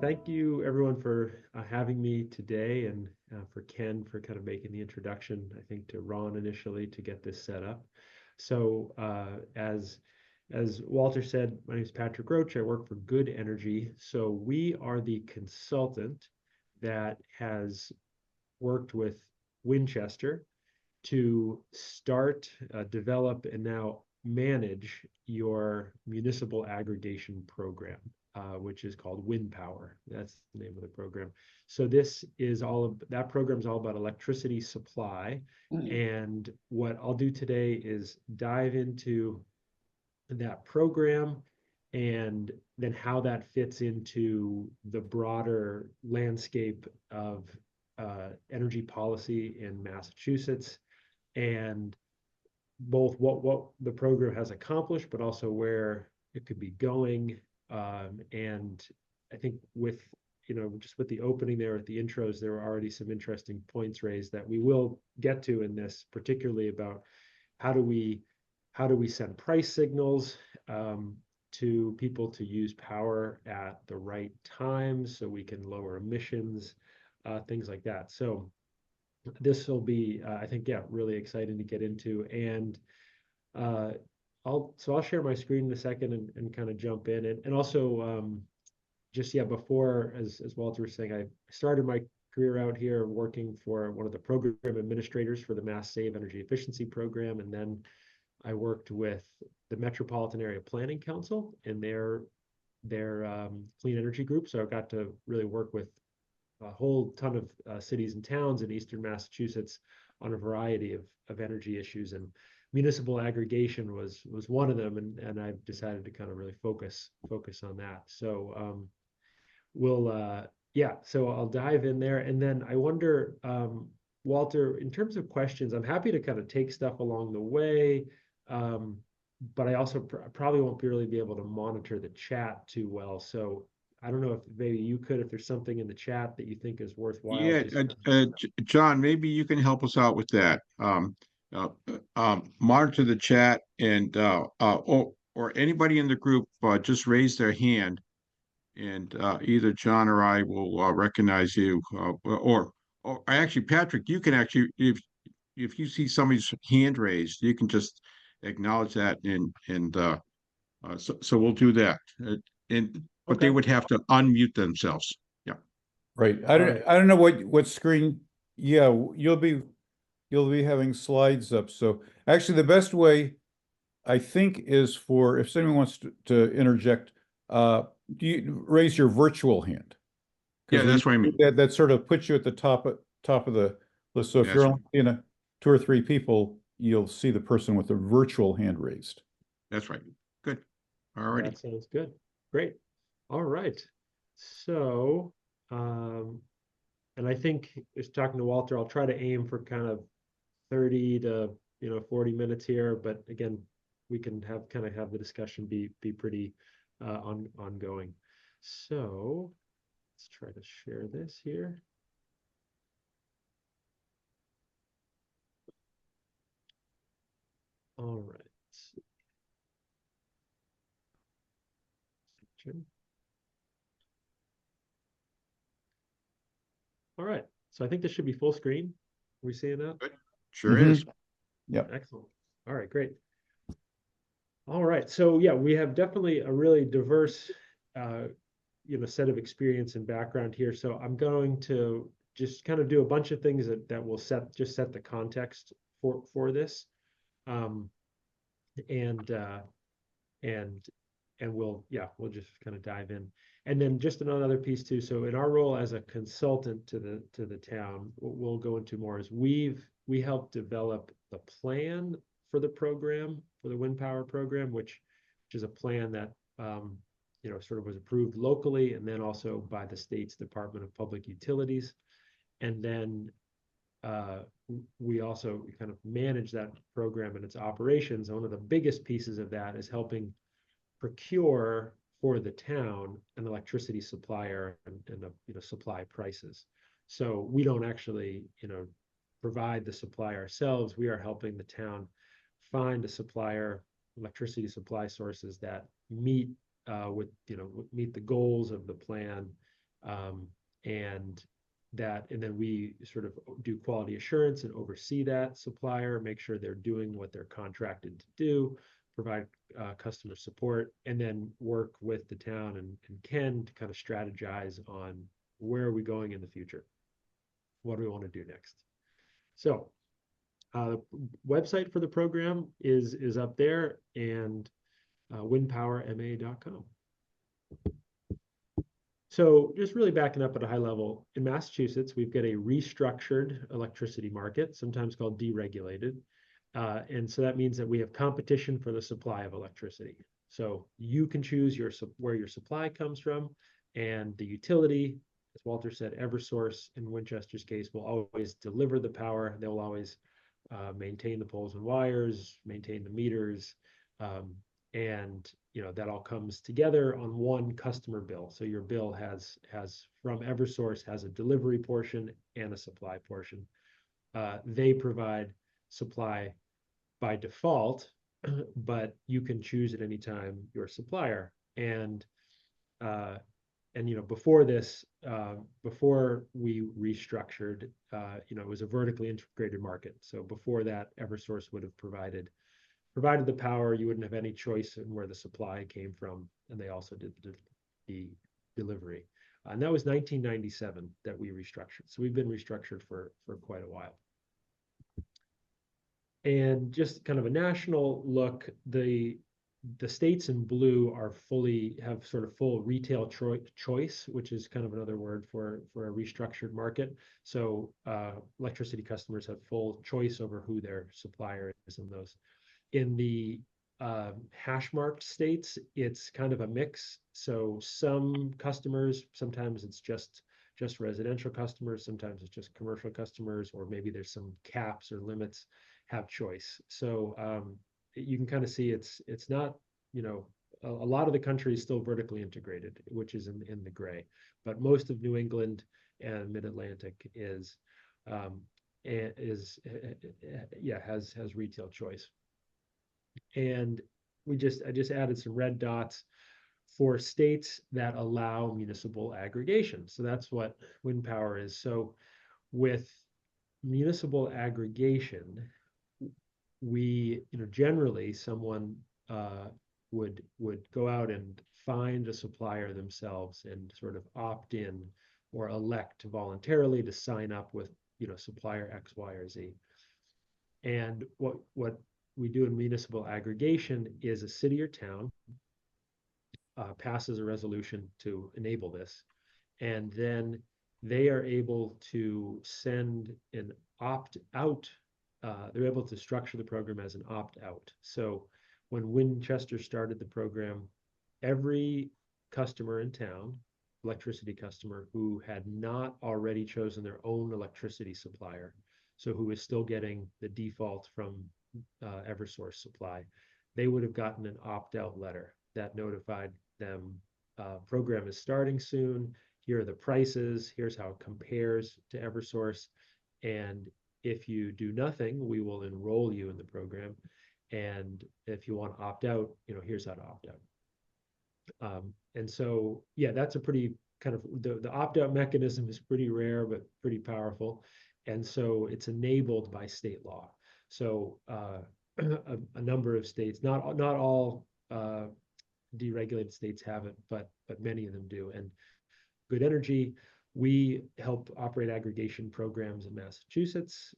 thank you everyone for having me today, and for Ken for kind of making the introduction, I think, to Ron initially to get this set up. So as Walter said, my name is Patrick Roche. I work for Good Energy. So we are the consultant that has worked with Winchester to start, develop, and now manage your municipal aggregation program, which is called Wind Power. That's the name of the program. So this is all of that program is all about electricity supply. And what I'll do today is dive into that program and then how that fits into the broader landscape of energy policy in Massachusetts, and both what the program has accomplished, but also where it could be going. And I think with just with the opening there at the intros, there were already some interesting points raised that we will get to in this, particularly about how do we send price signals to people to use power at the right times so we can lower emissions, things like that. So this will be, I think, yeah, really exciting to get into. And uh, I'll share my screen in a second and kind of jump in. And also, just, yeah, before, as Walter was saying, I started my career out here working for one of the program administrators for the Mass Save Energy Efficiency Program. And then I worked with the Metropolitan Area Planning Council and their clean energy group. So I got to really work with a whole ton of cities and towns in Eastern Massachusetts on a variety of energy issues, and municipal aggregation was one of them, and I've decided to kind of really focus on that. So yeah, so I'll dive in there, and then I wonder, Walter, in terms of questions, I'm happy to kind of take stuff along the way, but I also probably won't really be able to monitor the chat too well. So I don't know if maybe you could, if there's something in the chat that you think is worthwhile, Yeah, just John, maybe you can help us out with that. Monitor the chat, and or anybody in the group, just raise their hand, and either John or I will recognize you. Or actually, Patrick, you can actually, if you see somebody's hand raised, you can just acknowledge that, so we'll do that. And but they okay. would have to unmute themselves. Yeah. Right. All right. I don't know what screen. Yeah, you'll be having slides up. So actually the best way I think is for if someone wants to interject, do you raise your virtual hand? Yeah, Because when that's what I you mean. do that, that sort of puts you at the top of the list. So if you're That's only in a two or three people, you'll see the person with the virtual hand raised. that's right. Good. All righty. That sounds good. Great. All right. So, um, and I think just talking to Walter, I'll try to aim for kind of 30 to 40 minutes here, but again, we can have the discussion be pretty ongoing. So let's try to share this here. All right. All right. So I think this should be full screen. Are we seeing that? Good. Sure is. Yep. Excellent. All right, great. All right. So yeah, we have definitely a really diverse set of experience and background here. So I'm going to just kind of do a bunch of things that will set the context for this. Um, and and we'll just kind of dive in. And then just another piece too. So in our role as a consultant to the town, what we'll go into more is we help develop the plan for the program, for the wind power program, which is a plan that sort of was approved locally and then also by the state's Department of Public Utilities. And then we also kind of manage that program and its operations. And one of the biggest pieces of that is helping procure for the town an electricity supplier and supply prices. So we don't actually provide the supply ourselves. We are helping the town find a supplier, electricity supply sources that meet meet the goals of the plan, And then we sort of do quality assurance and oversee that supplier, make sure they're doing what they're contracted to do, provide customer support, and then work with the town and Ken to kind of strategize on where are we going in the future? What do we want to do next? So the website for the program is up there, and windpowerma.com. So just really backing up at a high level, in Massachusetts, we've got a restructured electricity market, sometimes called deregulated. And so that means that we have competition for the supply of electricity. So you can choose where your supply comes from, and the utility, as Walter said, Eversource in Winchester's case, will always deliver the power. They'll always maintain the poles and wires, maintain the meters, and that all comes together on one customer bill. So your bill has from Eversource has a delivery portion and a supply portion. They provide supply by default, but you can choose at any time your supplier. And before this, before we restructured, it was a vertically integrated market. So before that, Eversource would have provided the power. You wouldn't have any choice in where the supply came from, and they also did the delivery. And that was 1997 that we restructured. So we've been restructured for quite a while. And just kind of a national look, the states in blue have sort of full retail choice, which is kind of another word for a restructured market. So electricity customers have full choice over who their supplier is in those. In the hash marked states, it's kind of a mix. So some customers, sometimes it's just residential customers, sometimes it's just commercial customers, or maybe there's some caps or limits, have choice. So you can kind of see it's not, a lot of the country is still vertically integrated, which is in the gray, but most of New England and Mid-Atlantic has retail choice. And I just added some red dots for states that allow municipal aggregation. So that's what wind power is. So with municipal aggregation, we, generally someone would go out and find a supplier themselves and sort of opt in or elect voluntarily to sign up with, supplier X, Y, or Z. And what we do in municipal aggregation is a city or town passes a resolution to enable this, and then they are able to send an opt-out. They're able to structure the program as an opt-out. So when Winchester started the program, every customer in town, electricity customer who had not already chosen their own electricity supplier, so who is still getting the default from Eversource supply, they would have gotten an opt-out letter that notified them, program is starting soon, here are the prices, here's how it compares to Eversource, and if you do nothing, we will enroll you in the program, and if you want to opt out, here's how to opt out. And so, yeah, that's a pretty kind of, the opt-out mechanism is pretty rare, but pretty powerful. And so it's enabled by state law. So a number of states, not all deregulated states have it, but many of them do. And Good Energy, we help operate aggregation programs in Massachusetts.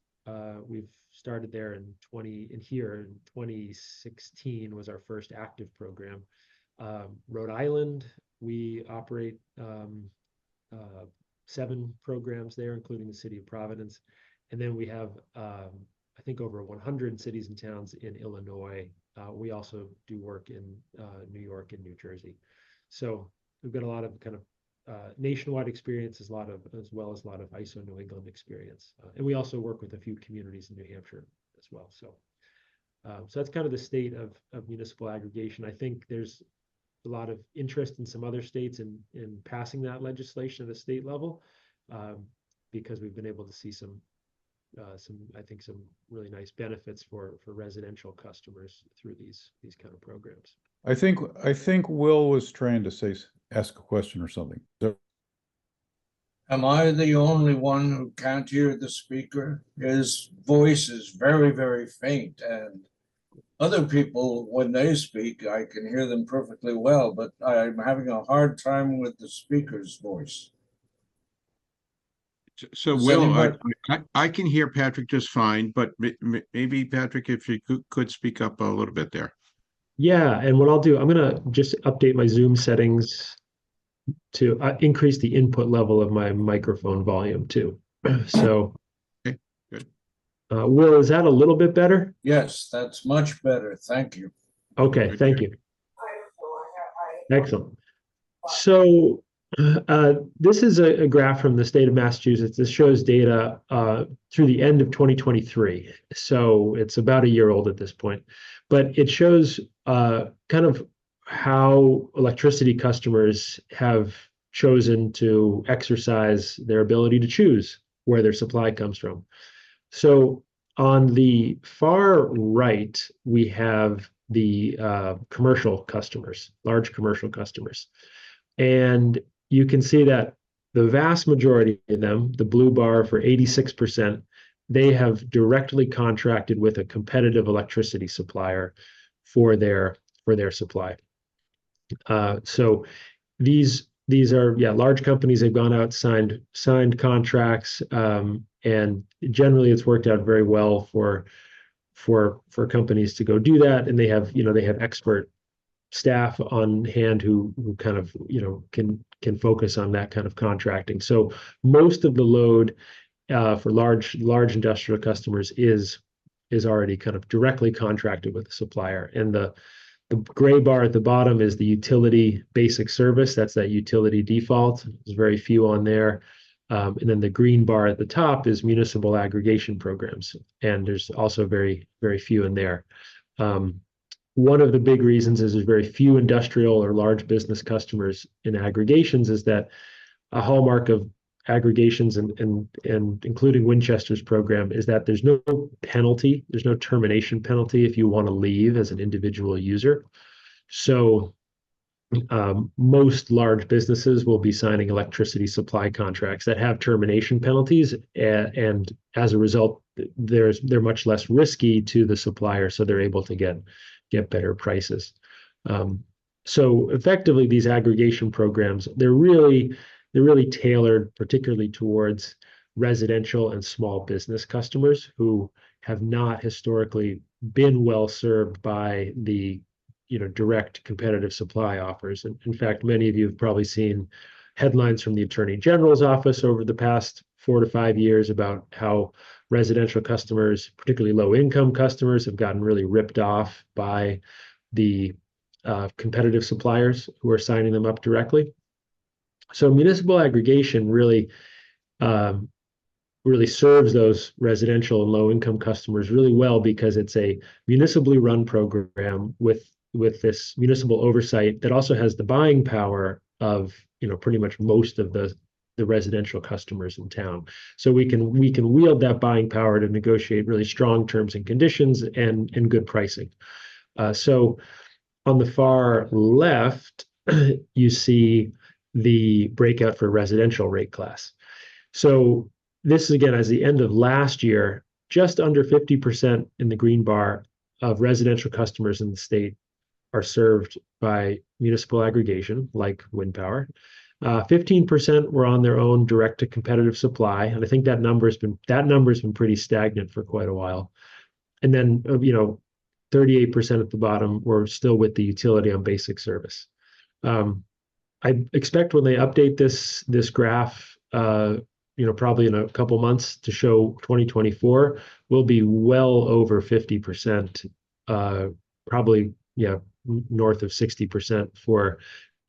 We've started there in 2016 was our first active program. Rhode Island, we operate 7 programs there, including the city of Providence. And then we have, I think, over 100 cities and towns in Illinois. We also do work in New York and New Jersey. So we've got a lot of kind of nationwide experience, as well as a lot of ISO New England experience. And we also work with a few communities in New Hampshire as well. So that's kind of the state of municipal aggregation. I think there's a lot of interest in some other states in passing that legislation at the state level, because we've been able to see some really nice benefits for residential customers through these kind of programs. I think Will was trying to ask a question or something. Am I the only one who can't hear the speaker? His voice is very, very faint, and other people, when they speak, I can hear them perfectly well, but I'm having a hard time with the speaker's voice. So Does Will, anybody? I can hear Patrick just fine, but maybe Patrick, if you could speak up a little bit there. Yeah, and what I'll do, I'm gonna just update my Zoom settings to increase the input level of my microphone volume too. So, Okay, good. Will, is that a little bit better? Yes, that's much better. Thank you. Okay, Good. thank you. Excellent. So, this is a graph from the state of Massachusetts. This shows data through the end of 2023. So it's about a year old at this point, but it shows kind of how electricity customers have chosen to exercise their ability to choose where their supply comes from. So on the far right, we have the commercial customers, large commercial customers. And you can see that the vast majority of them, the blue bar for 86%, they have directly contracted with a competitive electricity supplier for their supply. So these are large companies. They've gone out, signed contracts, and generally it's worked out very well for companies to go do that. And they have expert staff on hand who kind of can focus on that kind of contracting. So most of the load for large industrial customers is already kind of directly contracted with the supplier. And the gray bar at the bottom is the utility basic service. That's that utility default. There's very few on there. And then the green bar at the top is municipal aggregation programs. And there's also very, very few in there. One of the big reasons is there's very few industrial or large business customers in aggregations is that a hallmark of aggregations and including Winchester's program is that there's no penalty, there's no termination penalty if you want to leave as an individual user. So most large businesses will be signing electricity supply contracts that have termination penalties, and as a result, they're much less risky to the supplier, so they're able to get better prices. So effectively, these aggregation programs, they're really tailored particularly towards residential and small business customers who have not historically been well served by the direct competitive supply offers. And in fact, many of you have probably seen headlines from the Attorney General's office over the past 4 to 5 years about how residential customers, particularly low-income customers, have gotten really ripped off by the competitive suppliers who are signing them up directly. So municipal aggregation really serves those residential and low-income customers really well because it's a municipally run program with this municipal oversight that also has the buying power of pretty much most of the residential customers in town. So we can wield that buying power to negotiate really strong terms and conditions and good pricing. So on the far left, you see the breakout for residential rate class. So this is again as the end of last year, just under 50% in the green bar of residential customers in the state are served by municipal aggregation, like wind power. 15% were on their own direct to competitive supply, and I think that number's been pretty stagnant for quite a while. And then 38% at the bottom were still with the utility on basic service. I expect when they update this graph, probably in a couple months to show 2024, we'll be well over 50%, probably north of 60% for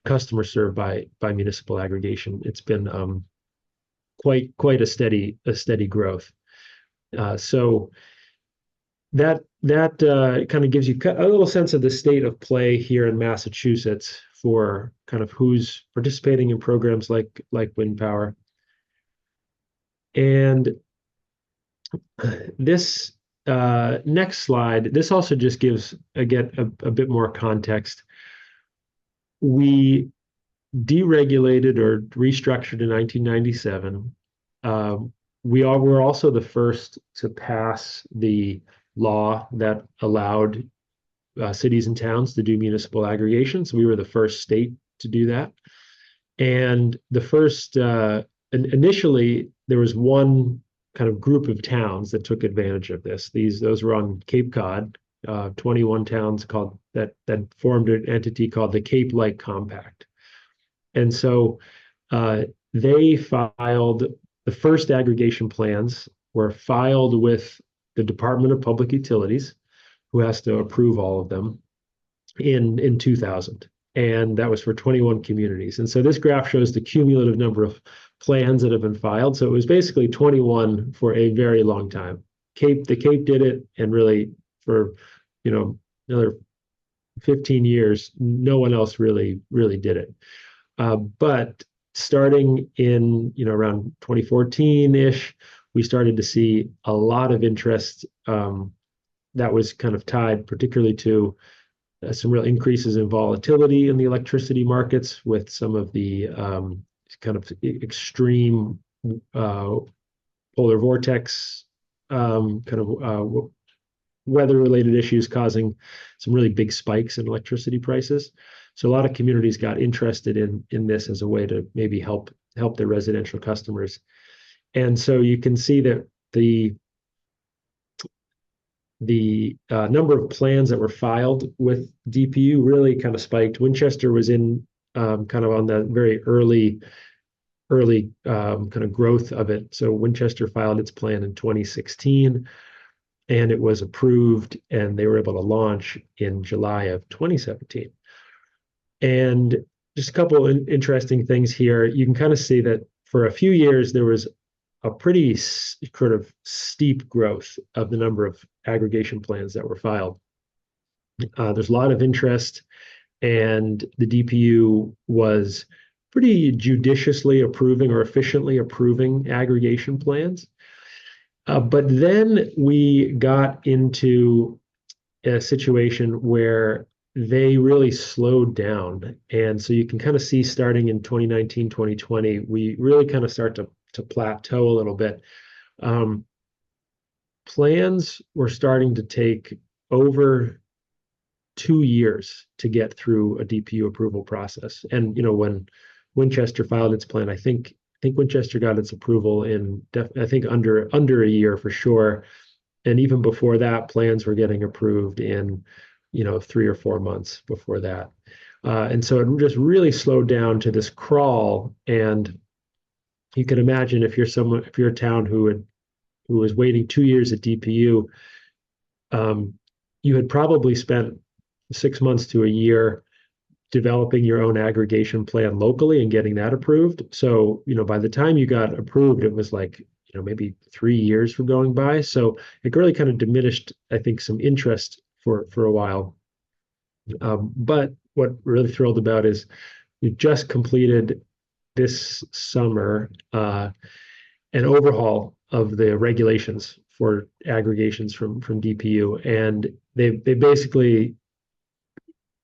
customers served by municipal aggregation. It's been quite a steady growth. So that kind of gives you a little sense of the state of play here in Massachusetts for kind of who's participating in programs like wind power. And this next slide, this also just gives again a bit more context. We deregulated or restructured in 1997. Were also the first to pass the law that allowed cities and towns to do municipal aggregations. We were the first state to do that. And the first, initially, there was one kind of group of towns that took advantage of this. Those were on Cape Cod, 21 towns called that formed an entity called the Cape Light Compact. And so they filed the first aggregation plans were filed with the Department of Public Utilities, who has to approve all of them in 2000. And that was for 21 communities. And so this graph shows the cumulative number of plans that have been filed. So it was basically 21 for a very long time. The Cape did it, and really for another 15 years, no one else really did it. But starting in around 2014-ish, we started to see a lot of interest that was kind of tied particularly to some real increases in volatility in the electricity markets with some of the kind of extreme polar vortex weather-related issues causing some really big spikes in electricity prices. So a lot of communities got interested in this as a way to maybe help their residential customers. And so you can see that the number of plans that were filed with DPU really kind of spiked. Winchester was in kind of on the very early kind of growth of it. So Winchester filed its plan in 2016, and it was approved, and they were able to launch in July of 2017. And just a couple of interesting things here. You can kind of see that for a few years, there was a pretty sort of steep growth of the number of aggregation plans that were filed. There's a lot of interest, and the DPU was pretty judiciously approving or efficiently approving aggregation plans. But then we got into a situation where they really slowed down. And so you can kind of see starting in 2019, 2020, we really kind of start to plateau a little bit. Plans were starting to take over 2 years to get through a DPU approval process. And when Winchester filed its plan, I think Winchester got its approval in I think under a year for sure. And even before that, plans were getting approved in 3 or 4 months before that. And so it just really slowed down to this crawl. And you can imagine if you're a town who was waiting 2 years at DPU, you had probably spent 6 months to a year developing your own aggregation plan locally and getting that approved. So, by the time you got approved, it was like, maybe 3 years were going by. So it really kind of diminished, I think, some interest for a while. But what we're really thrilled about is we just completed this summer an overhaul of the regulations for aggregations from DPU. And they basically,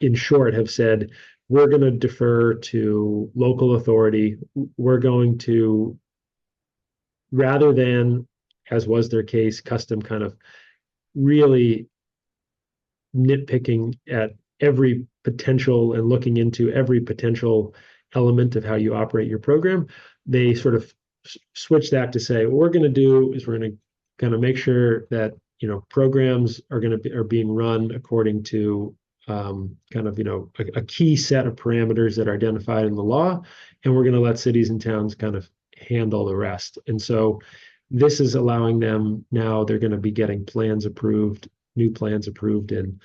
in short, have said, we're going to defer to local authority. We're going to, rather than, as was their case, custom kind of really nitpicking at every potential and looking into every potential element of how you operate your program, they sort of switch that to say, what we're going to do is we're going to kind of make sure that programs are being run according to kind of a key set of parameters that are identified in the law, and we're going to let cities and towns kind of handle the rest. And so this is allowing them now, they're going to be getting new plans approved in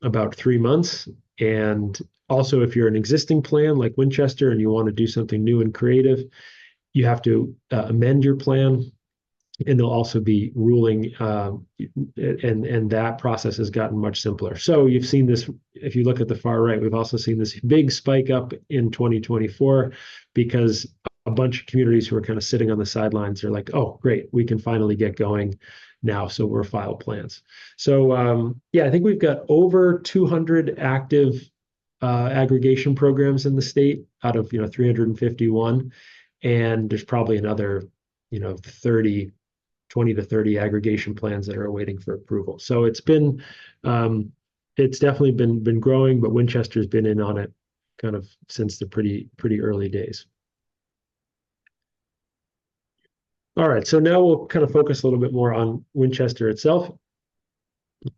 about 3 months. And also, if you're an existing plan like Winchester and you want to do something new and creative, you have to amend your plan, and they'll also be ruling, and that process has gotten much simpler. So you've seen this, if you look at the far right, we've also seen this big spike up in 2024 because a bunch of communities who are kind of sitting on the sidelines are like, oh, great, we can finally get going now. So we're file plans. So I think we've got over 200 active aggregation programs in the state out of 351, and there's probably another 20 to 30 aggregation plans that are awaiting for approval. So it's definitely been growing, but Winchester's been in on it kind of since the pretty early days. All right, so now we'll kind of focus a little bit more on Winchester itself.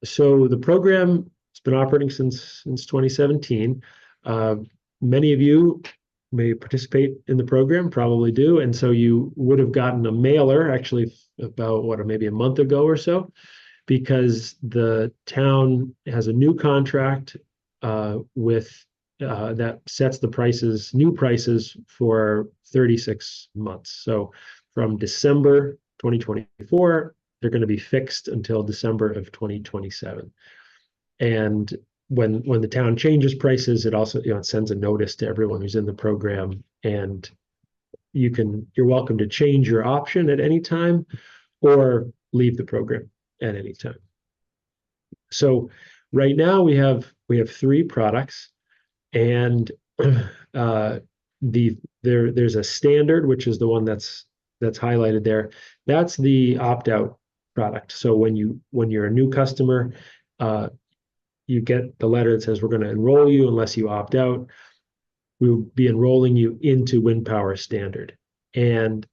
So the program has been operating since 2017. Many of you may participate in the program, probably do, and so you would have gotten a mailer actually about maybe a month ago or so, because the town has a new contract with that sets the new prices for 36 months. So from December 2024, they're going to be fixed until December of 2027. And when the town changes prices, it also it sends a notice to everyone who's in the program, and you're welcome to change your option at any time or leave the program at any time. So right now we have 3 products, and there's a standard, which is the one that's highlighted there. That's the opt-out product. So when you're a new customer, you get the letter that says we're going to enroll you unless you opt out. We'll be enrolling you into Wind Power Standard. And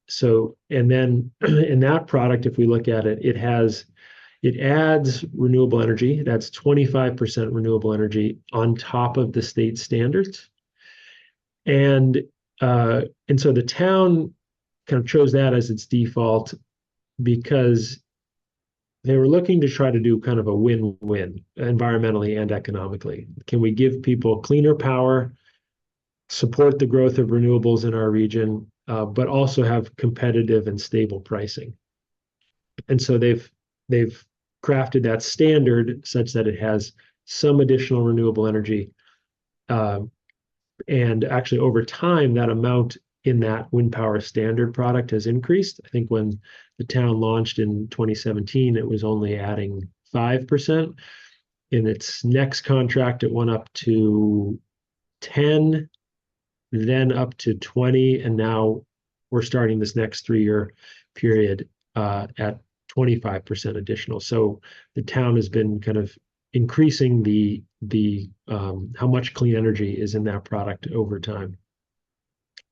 then in that product, if we look at it, it adds renewable energy. That's 25% renewable energy on top of the state standards. And so the town kind of chose that as its default because they were looking to try to do kind of a win-win environmentally and economically. Can we give people cleaner power, support the growth of renewables in our region, but also have competitive and stable pricing? And so they've crafted that standard such that it has some additional renewable energy. And actually, over time, that amount in that Wind Power Standard product has increased. I think when the town launched in 2017, it was only adding 5%. In its next contract, it went up to 10, then up to 20, and now we're starting this next 3-year period at 25% additional. So the town has been kind of increasing the how much clean energy is in that product over time.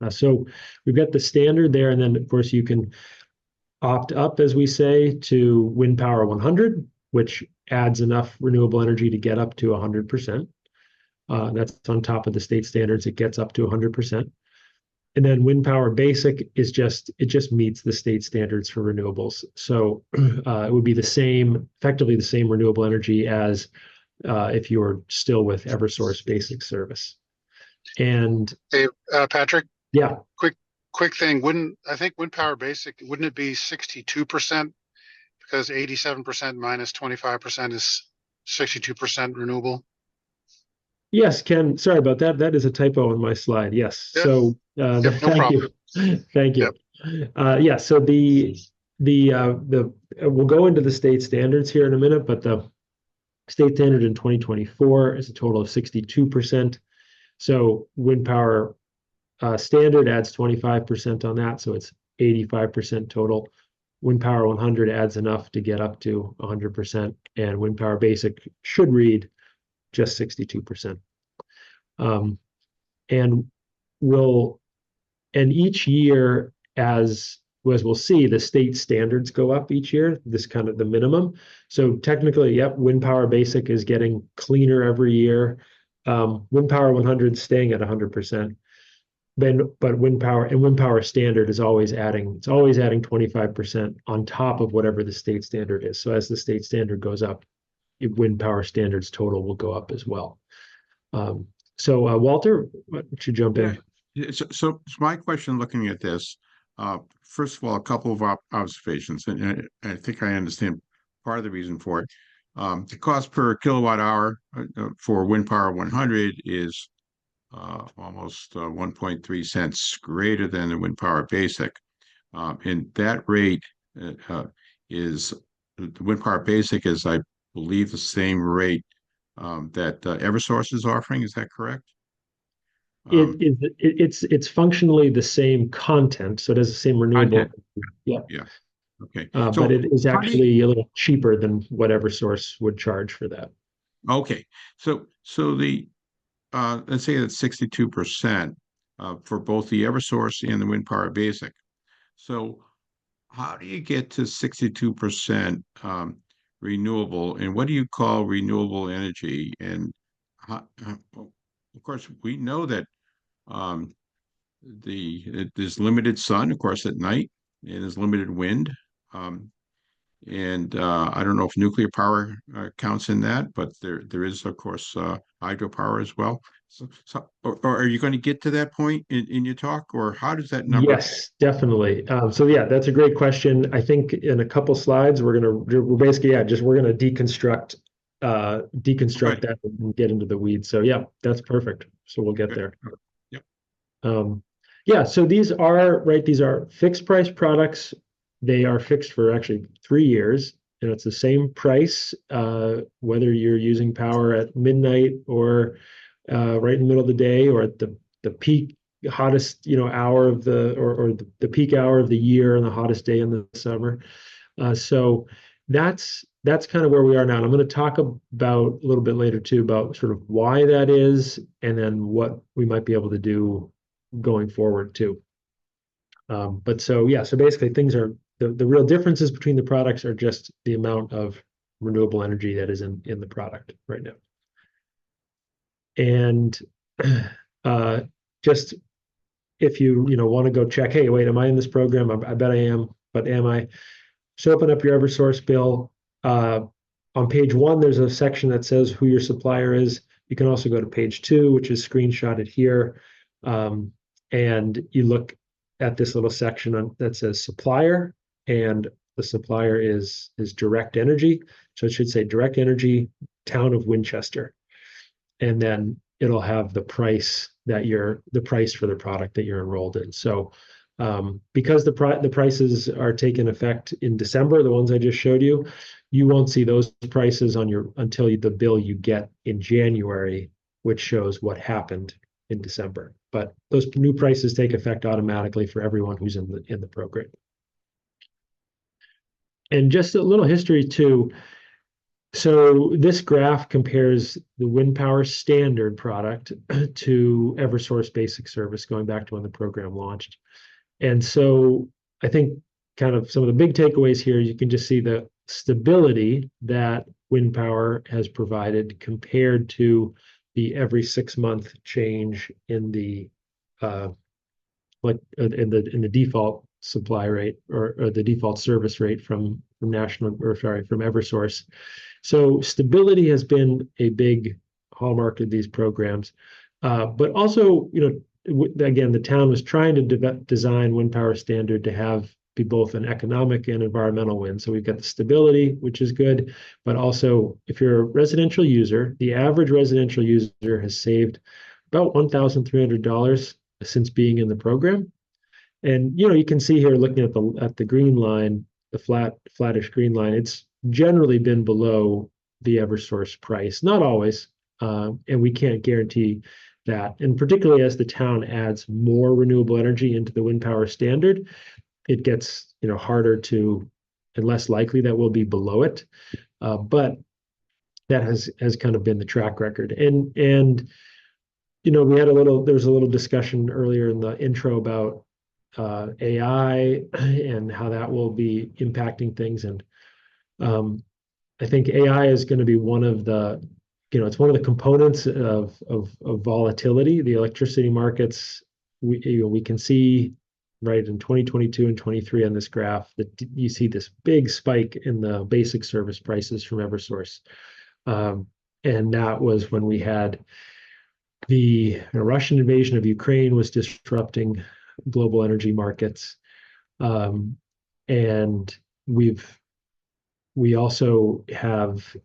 So we've got the standard there, and then of course you can opt up, as we say, to Wind Power 100, which adds enough renewable energy to get up to 100%. That's on top of the state standards. It gets up to 100%. And then Wind Power Basic is just meets the state standards for renewables. So it would be effectively the same renewable energy as if you were still with Eversource Basic Service. And hey, Patrick. Yeah. Quick thing. I think Wind Power Basic, wouldn't it be 62%? Because 87% minus 25% is 62% renewable. Yes, Ken, sorry about that. That is a typo on my slide. Yes. Yep. So no thank problem. you. Thank you. Yep. So we'll go into the state standards here in a minute, but the state standard in 2024 is a total of 62%. So Wind Power Standard adds 25% on that, so it's 85% total. Wind Power 100 adds enough to get up to 100%, and Wind Power Basic should read just 62%. And each year, as we'll see, the state standards go up each year, this kind of the minimum. So technically, yep, Wind Power Basic is getting cleaner every year. Wind Power 100 is staying at 100%. But Wind Power Standard is always adding 25% on top of whatever the state standard is. So as the state standard goes up, Wind Power Standard's total will go up as well. So Walter, why don't you jump in? So my question looking at this, first of all, a couple of observations, and I think I understand part of the reason for it. The cost per kilowatt hour for Wind Power 100 is almost 1.3 cents greater than the Wind Power Basic. And that rate is, the Wind Power Basic is, I believe, the same rate that Eversource is offering. Is that correct? It's functionally the same content, so it has the same renewable. Content. Yeah. Yeah. Okay. But So it is how do you, actually a little cheaper than what Eversource would charge for that. okay. So the let's say that's 62% for both the Eversource and the Wind Power Basic. So how do you get to 62% renewable, and what do you call renewable energy? And well, of course, we know that um, there's limited sun, of course, at night, and there's limited wind. Um, and I don't know if nuclear power counts in that, but there is, of course, hydropower as well. Or are you going to get to that point in your talk, or how does that number? Yes, definitely. So yeah, that's a great question. I think in a couple slides we're basically we're gonna deconstruct Okay, that and get into the weeds. So yeah, that's perfect. So we'll get good. there. Yep. Yeah, so these are fixed price products. They are fixed for actually 3 years, and it's the same price whether you're using power at midnight or right in the middle of the day or at the peak hottest hour of the peak hour of the year and the hottest day in the summer. So that's kind of where we are now. And I'm going to talk about a little bit later too about sort of why that is and then what we might be able to do going forward too. But so yeah, so basically things are the real differences between the products are just the amount of renewable energy that is in the product right now. And uh, just if you want to go check, hey, wait, am I in this program? I bet I am, but am I? So open up your Eversource bill. On page 1, there's a section that says who your supplier is. You can also go to page 2, which is screenshotted here. And you look at this little section that says supplier, and the supplier is Direct Energy. So it should say Direct Energy, Town of Winchester. And then it'll have the price for the product that you're enrolled in. So because the prices are taking effect in December, the ones I just showed you, you won't see those prices until the bill you get in January, which shows what happened in December. But those new prices take effect automatically for everyone who's in the program. And just a little history too. So this graph compares the wind power standard product to Eversource Basic Service going back to when the program launched. And so I think kind of some of the big takeaways here, you can just see the stability that wind power has provided compared to the every 6-month change in the in the default supply rate or the default service rate from Eversource. So stability has been a big hallmark of these programs, but also, again, the town was trying to design wind power standard to be both an economic and environmental win. So we've got the stability, which is good, but also if you're a residential user, the average residential user has saved about $1,300 since being in the program. And you can see here looking at the green line, the flattish green line, it's generally been below the Eversource price. Not always, and we can't guarantee that. And particularly as the town adds more renewable energy into the wind power standard, it gets harder to and less likely that we'll be below it. But that has kind of been the track record. And there was a little discussion earlier in the intro about AI and how that will be impacting things. And I think AI is going to be one of the, it's one of the components of volatility. The electricity markets, we can see right in 2022 and 23 on this graph that you see this big spike in the basic service prices from Eversource. And that was when we had the Russian invasion of Ukraine was disrupting global energy markets. And we also have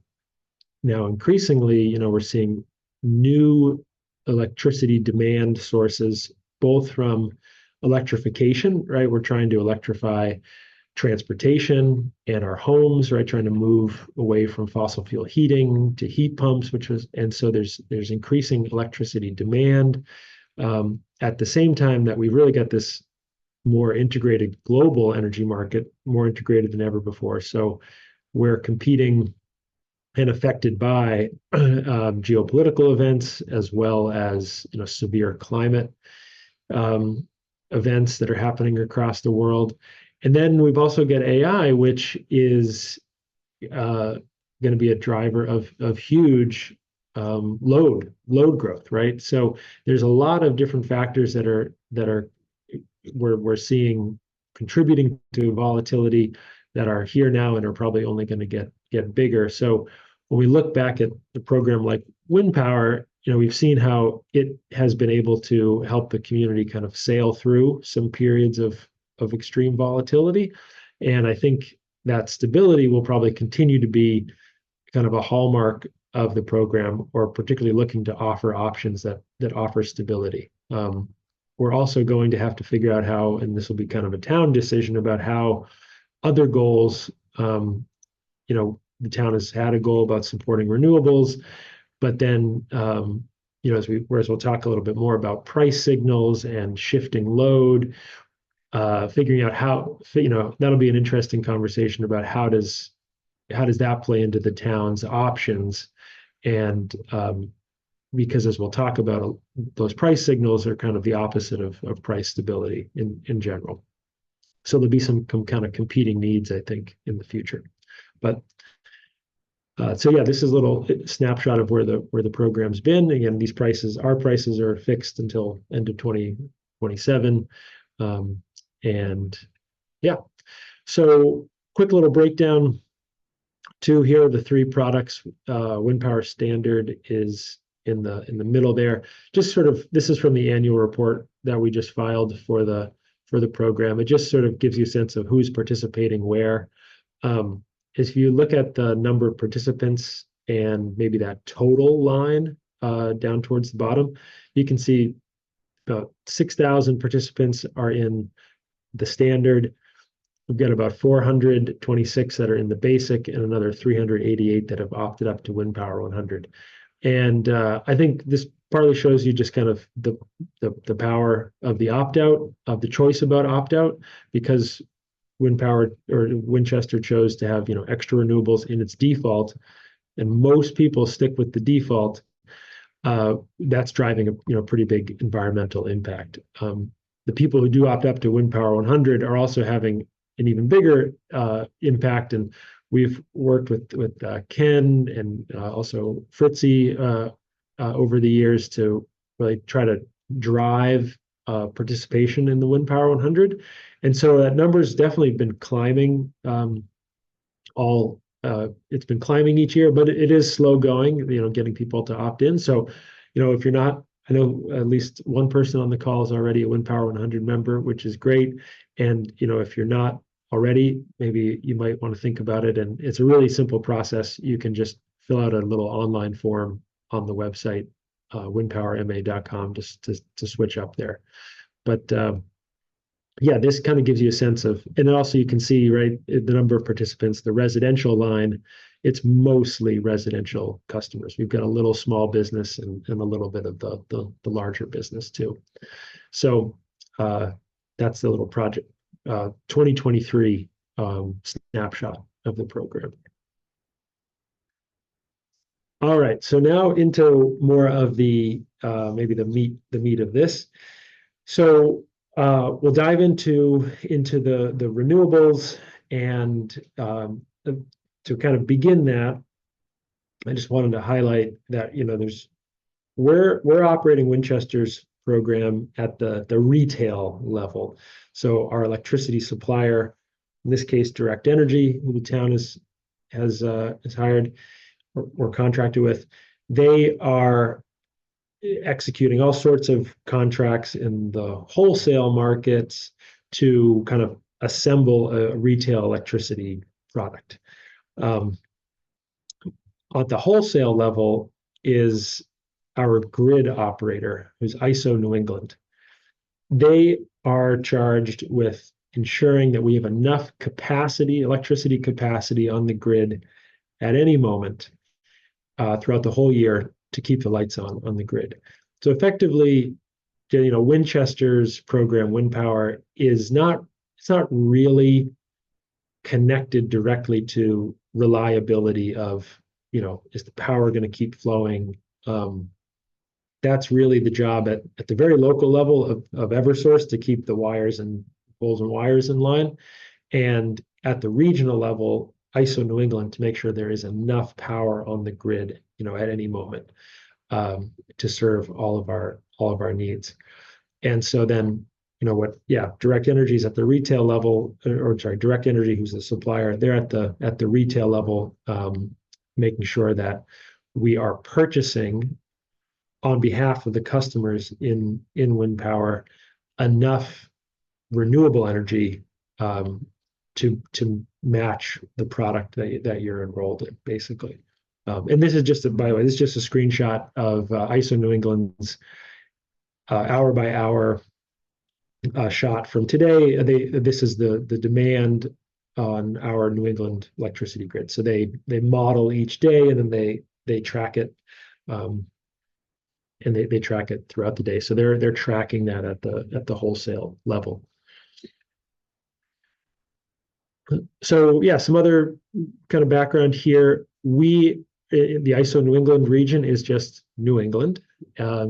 now increasingly, we're seeing new electricity demand sources, both from electrification, right? We're trying to electrify transportation and our homes, right? Trying to move away from fossil fuel heating to heat pumps, and so there's increasing electricity demand. At the same time that we've really got this more integrated global energy market, more integrated than ever before. So we're competing and affected by geopolitical events, as well as severe climate events that are happening across the world. And then we've also got AI, which is going to be a driver of huge load growth, right? So there's a lot of different factors that are we're seeing contributing to volatility that are here now and are probably only going to get bigger. So when we look back at the program like wind power, we've seen how it has been able to help the community kind of sail through some periods of extreme volatility. And I think that stability will probably continue to be kind of a hallmark of the program, or particularly looking to offer options that offer stability. We're also going to have to figure out how, and this will be kind of a town decision about how other goals, the town has had a goal about supporting renewables, but then, as we'll talk a little bit more about price signals and shifting load, figuring out how, that'll be an interesting conversation about how does that play into the town's options. And because as we'll talk about, those price signals are kind of the opposite of price stability in general. So there'll be some kind of competing needs, I think, in the future. But so yeah, this is a little snapshot of where the program's been. Again, our prices are fixed until end of 2027. And yeah, so quick little breakdown. Here are the three products. Wind Power Standard is in the middle there. Just sort of, this is from the annual report that we just filed for the program. It just sort of gives you a sense of who's participating where. If you look at the number of participants and maybe that total line down towards the bottom, you can see about 6,000 participants are in the standard. We've got about 426 that are in the basic, and another 388 that have opted up to Wind Power 100. And I think this partly shows you just kind of the power of the opt-out, of the choice about opt-out, because Wind Power or Winchester chose to have extra renewables in its default, and most people stick with the default. That's driving a pretty big environmental impact. The people who do opt up to Wind Power 100 are also having an even bigger impact, and we've worked with Ken and also Fritzy over the years to really try to drive participation in the Wind Power 100. And so that number's definitely been climbing. It's been climbing each year, but it is slow going, getting people to opt in. So, if you're not, I know at least one person on the call is already a Wind Power 100 member, which is great. And, if you're not already, maybe you might want to think about it. And it's a really simple process. You can just fill out a little online form on the website, windpowerma.com, just to switch up there. But yeah, this kind of gives you a sense of, and then also you can see, right, the number of participants, the residential line, it's mostly residential customers. We've got a little small business and a little bit of the larger business too. So that's the little project 2023 snapshot of the program. All right, so now into more of the maybe the meat of this. So we'll dive into the renewables, and to kind of begin that, I just wanted to highlight that we're operating Winchester's program at the retail level. So our electricity supplier, in this case, Direct Energy, who the town has hired or contracted with, they are executing all sorts of contracts in the wholesale markets to kind of assemble a retail electricity product. At the wholesale level is our grid operator, who's ISO New England. They are charged with ensuring that we have enough capacity, electricity capacity on the grid at any moment throughout the whole year to keep the lights on the grid. So effectively, Winchester's program, Wind Power, it's not really connected directly to reliability of, is the power going to keep flowing? That's really the job at the very local level of Eversource to keep the wires and poles and wires in line, and at the regional level, ISO New England, to make sure there is enough power on the grid, at any moment, to serve all of our needs. And so then, Direct Energy is at the retail level, or sorry, Direct Energy, who's the supplier, they're at the retail level, making sure that we are purchasing on behalf of the customers in wind power enough renewable energy to match the product that you're enrolled in, basically. And this is by the way, this is just a screenshot of ISO New England's hour by hour shot from today. This is the demand on our New England electricity grid. So they model each day, and then they track it, and they track it throughout the day. So they're tracking that at the wholesale level. So yeah, some other kind of background here. The ISO New England region is just New England.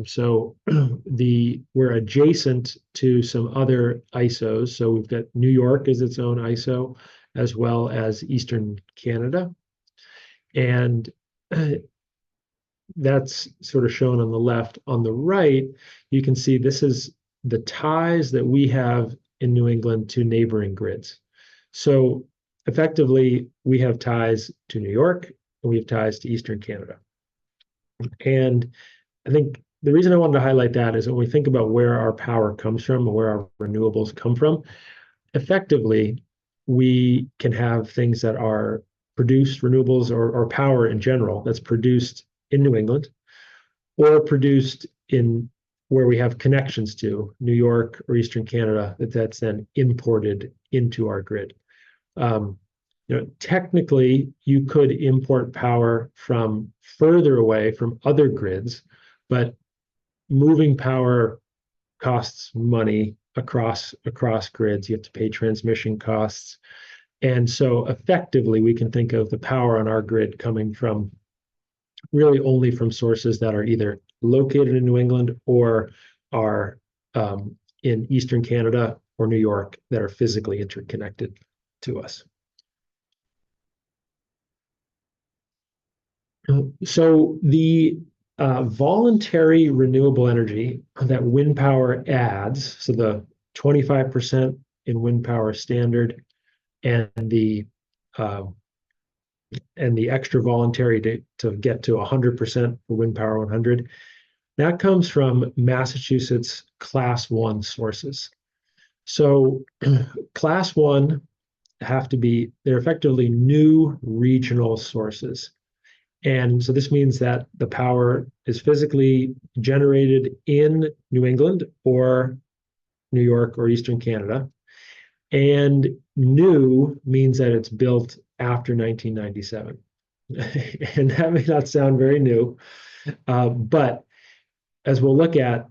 So we're adjacent to some other ISOs. So we've got New York as its own ISO, as well as Eastern Canada. And that's sort of shown on the left. On the right, you can see this is the ties that we have in New England to neighboring grids. So effectively, we have ties to New York, and we have ties to Eastern Canada. And I think the reason I wanted to highlight that is when we think about where our power comes from and where our renewables come from, effectively, we can have things that are produced, renewables or power in general, that's produced in New England, or produced in where we have connections to New York or Eastern Canada, that's then imported into our grid. Technically, you could import power from further away from other grids, but moving power costs money across grids. You have to pay transmission costs. And so effectively, we can think of the power on our grid coming from really only from sources that are either located in New England or are in Eastern Canada or New York that are physically interconnected to us. So the voluntary renewable energy that wind power adds, so the 25% in wind power standard and the extra voluntary to get to 100% for wind power 100, that comes from Massachusetts Class 1 sources. So Class 1 they're effectively new regional sources. And so this means that the power is physically generated in New England or New York or Eastern Canada. And new means that it's built after 1997. And that may not sound very new, but as we'll look at,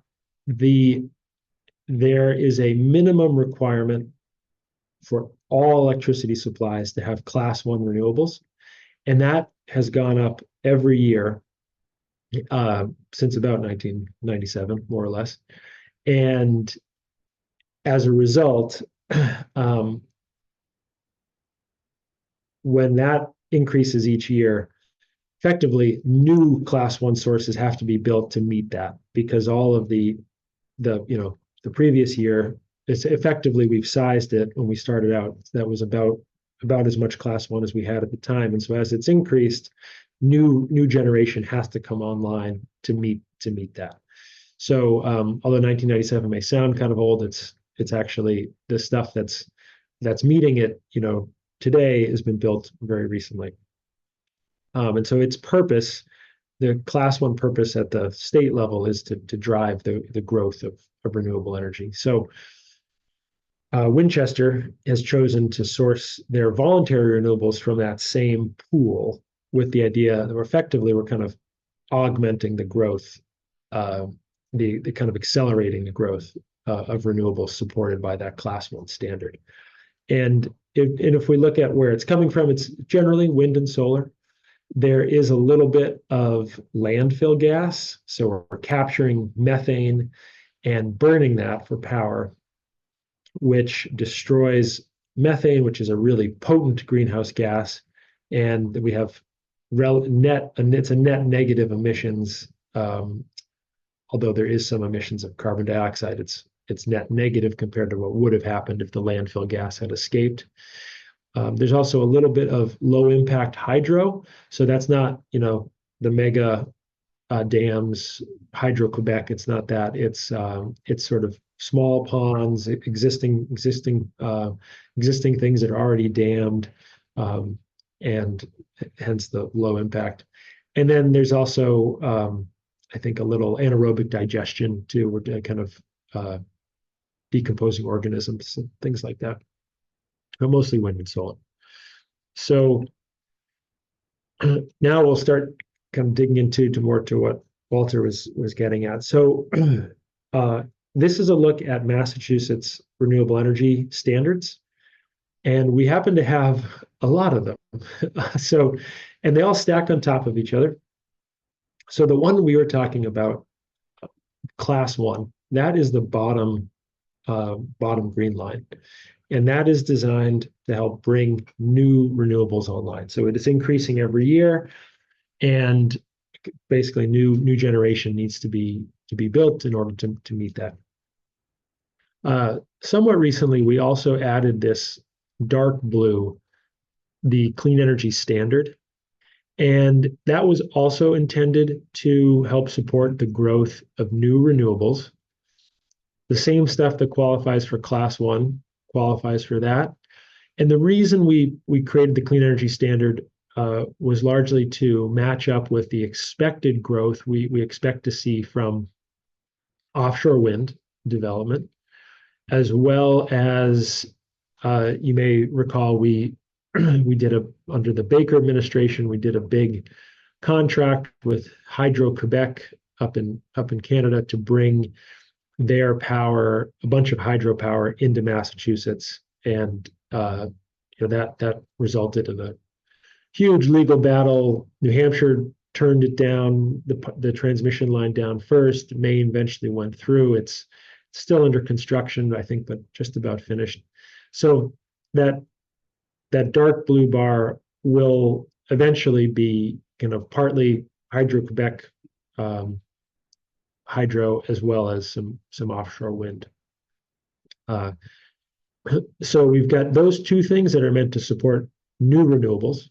there is a minimum requirement for all electricity supplies to have Class 1 renewables. And that has gone up every year since about 1997, more or less. And as a result, when that increases each year, effectively new Class 1 sources have to be built to meet that, because all of the previous year, it's effectively, we've sized it when we started out, that was about as much Class 1 as we had at the time. And so as it's increased, new generation has to come online to meet that. So although 1997 may sound kind of old, it's actually the stuff that's meeting it, today has been built very recently. And so its purpose, the Class 1 purpose at the state level, is to drive the growth of renewable energy. So Winchester has chosen to source their voluntary renewables from that same pool with the idea that we're kind of augmenting the growth, the kind of accelerating the growth of renewables supported by that Class 1 standard. And if we look at where it's coming from, it's generally wind and solar. There is a little bit of landfill gas. So we're capturing methane and burning that for power, which destroys methane, which is a really potent greenhouse gas. And we have it's a net negative emissions. Although there is some emissions of carbon dioxide, it's net negative compared to what would have happened if the landfill gas had escaped. There's also a little bit of low impact hydro. So that's not, the mega dams, Hydro-Quebec. It's not that. It's sort of small ponds, existing things that are already dammed, and hence the low impact. And then there's also, I think, a little anaerobic digestion too. We're kind of decomposing organisms and things like that, but mostly wind and solar. So now we'll start kind of digging into more to what Walter was getting at. So this is a look at Massachusetts renewable energy standards, and we happen to have a lot of them. And they all stack on top of each other. So the one we were talking about, Class 1, that is the bottom green line. And that is designed to help bring new renewables online. So it is increasing every year, and basically new generation needs to be built in order to meet that. Somewhat recently, we also added this dark blue, the clean energy standard. And that was also intended to help support the growth of new renewables. The same stuff that qualifies for Class 1 qualifies for that. And the reason we created the clean energy standard was largely to match up with the expected growth we expect to see from offshore wind development, as well as you may recall we did under the Baker administration, we did a big contract with Hydro-Quebec up in Canada to bring their power, a bunch of hydropower, into Massachusetts, and that resulted in a huge legal battle. New Hampshire turned it down, the transmission line down first. Maine eventually went through. It's still under construction, I think, but just about finished. So that dark blue bar will eventually be kind of partly Hydro-Quebec hydro, as well as some offshore wind. So we've got those two things that are meant to support new renewables.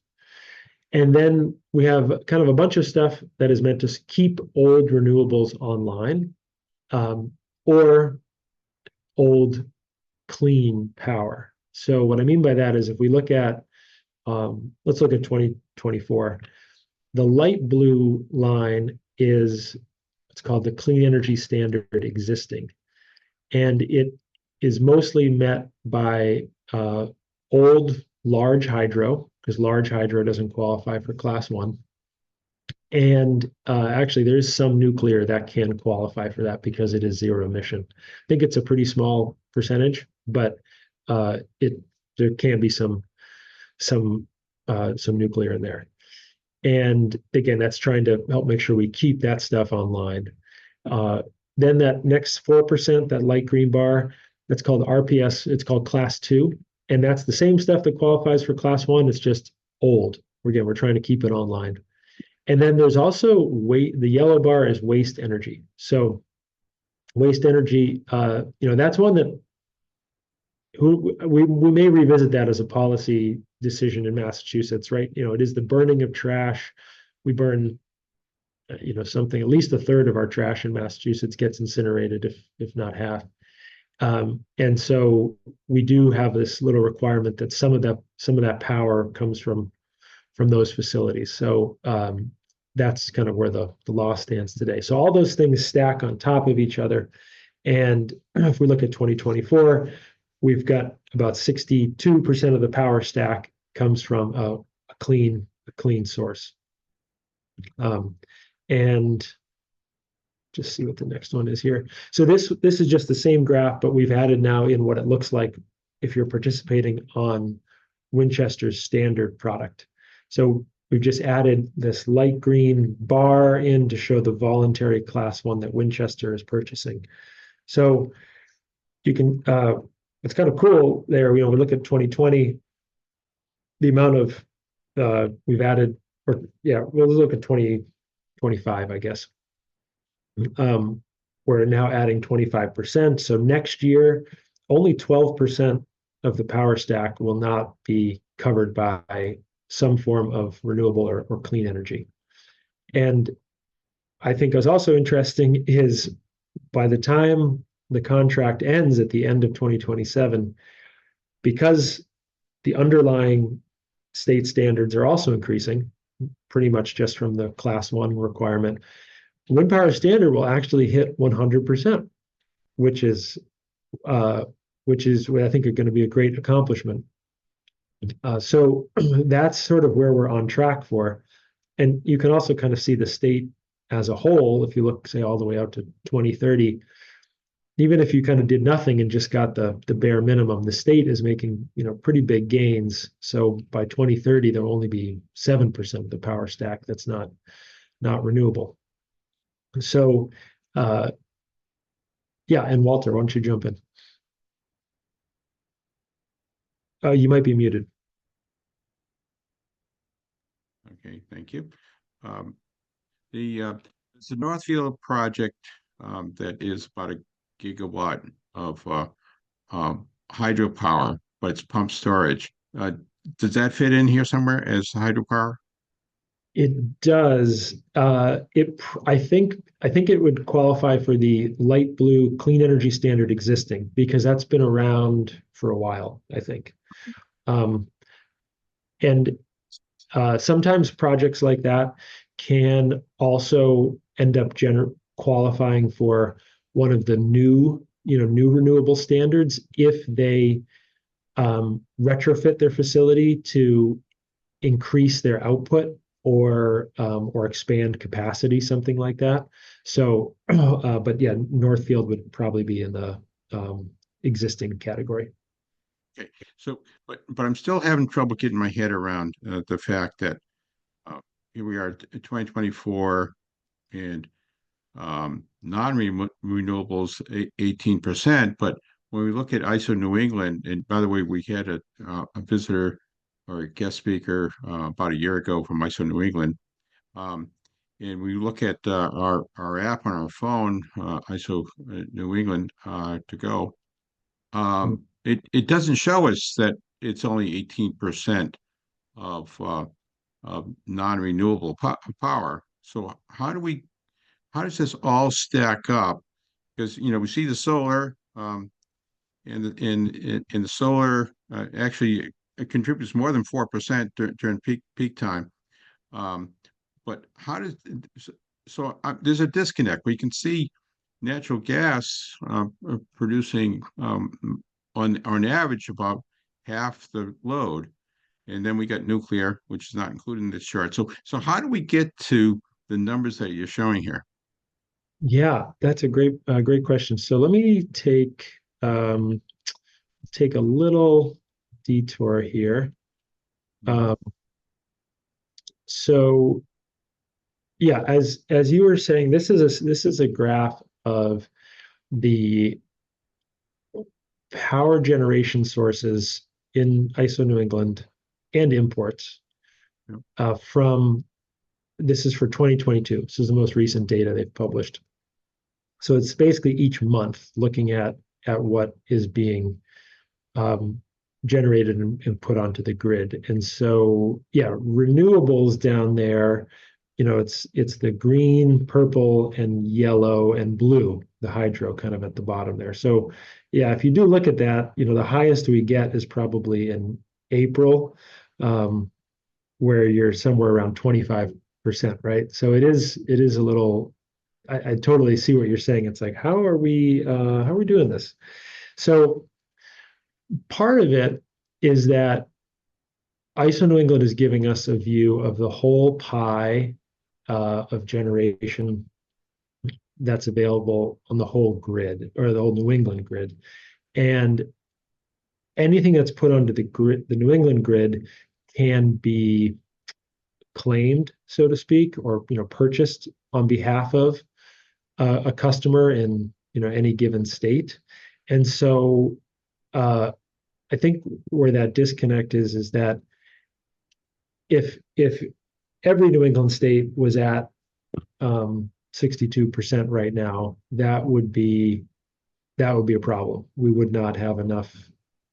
And then we have kind of a bunch of stuff that is meant to keep old renewables online, or old clean power. So what I mean by that is, if we look at, let's look at 2024, the light blue line is what's called the clean energy standard existing. And it is mostly met by old large hydro, because large hydro doesn't qualify for Class 1. And actually, there is some nuclear that can qualify for that because it is zero emission. I think it's a pretty small percentage, but there can be some nuclear in there. And again, that's trying to help make sure we keep that stuff online. Then that next 4%, that light green bar, that's called RPS. It's called Class 2. And that's the same stuff that qualifies for Class 1. It's just old. Again, we're trying to keep it online. And then there's also the yellow bar is waste energy. So waste energy, that's one that we may revisit that as a policy decision in Massachusetts, right? It is the burning of trash. We burn, something, at least a third of our trash in Massachusetts gets incinerated, if not half. And so we do have this little requirement that some of that power comes from those facilities. So that's kind of where the law stands today. So all those things stack on top of each other. And if we look at 2024, we've got about 62% of the power stack comes from a clean source. And just see what the next one is here. So this is just the same graph, but we've added now in what it looks like if you're participating on Winchester's standard product. So we've just added this light green bar in to show the voluntary class 1 that Winchester is purchasing. So you can, it's kind of cool there. We look at 2020, the amount of we've added, or yeah, we'll look at 2025, I guess. We're now adding 25%. So next year, only 12% of the power stack will not be covered by some form of renewable or clean energy. And I think what's also interesting is by the time the contract ends at the end of 2027, because the underlying state standards are also increasing, pretty much just from the class 1 requirement, wind power standard will actually hit 100%, which is what I think are going to be a great accomplishment. So that's sort of where we're on track for. And you can also kind of see the state as a whole, if you look, say, all the way out to 2030, even if you kind of did nothing and just got the bare minimum, the state is making, pretty big gains. So by 2030, there will only be 7% of the power stack that's not renewable. So, yeah, and Walter, why don't you jump in? You might be muted. Okay, thank you. It's the Northfield project that is about a gigawatt of hydropower, but it's pumped storage. Does that fit in here somewhere as hydropower? It does. I think it would qualify for the light blue clean energy standard existing because that's been around for a while, I think. And sometimes projects like that can also end up qualifying for one of the new renewable standards if they retrofit their facility to increase their output or expand capacity, something like that. So, but yeah, Northfield would probably be in the existing category. Okay, so but I'm still having trouble getting my head around the fact that here we are 2024 and non-renewables 18%, but when we look at ISO New England, and by the way, we had a visitor or a guest speaker about a year ago from ISO New England, and we look at our app on our phone, ISO New England to go. It doesn't show us that it's only 18% of non-renewable power. So how does this all stack up? Because we see the solar, and the solar actually it contributes more than 4% during peak time. But how does there's a disconnect. We can see natural gas producing on average about half the load, and then we got nuclear, which is not included in this chart. So how do we get to the numbers that you're showing here? Yeah, that's a great question. So let me take a little detour here. So yeah, as you were saying, this is a graph of the power generation sources in ISO New England and imports from, this is for 2022. This is the most recent data they've published. So it's basically each month looking at what is being generated and put onto the grid. And so, yeah, renewables down there, it's the green, purple, and yellow and blue, the hydro kind of at the bottom there. So, yeah, if you do look at that, the highest we get is probably in April, where you're somewhere around 25%, right? So it is a little. I totally see what you're saying. It's like, how are we doing this? So part of it is that ISO New England is giving us a view of the whole pie of generation that's available on the whole grid, or the whole New England grid. And anything that's put onto the grid, the New England grid, can be claimed, so to speak, or purchased on behalf of a customer in any given state. And so I think where that disconnect is that if every New England state was at 62% right now, that would be a problem. We would not have enough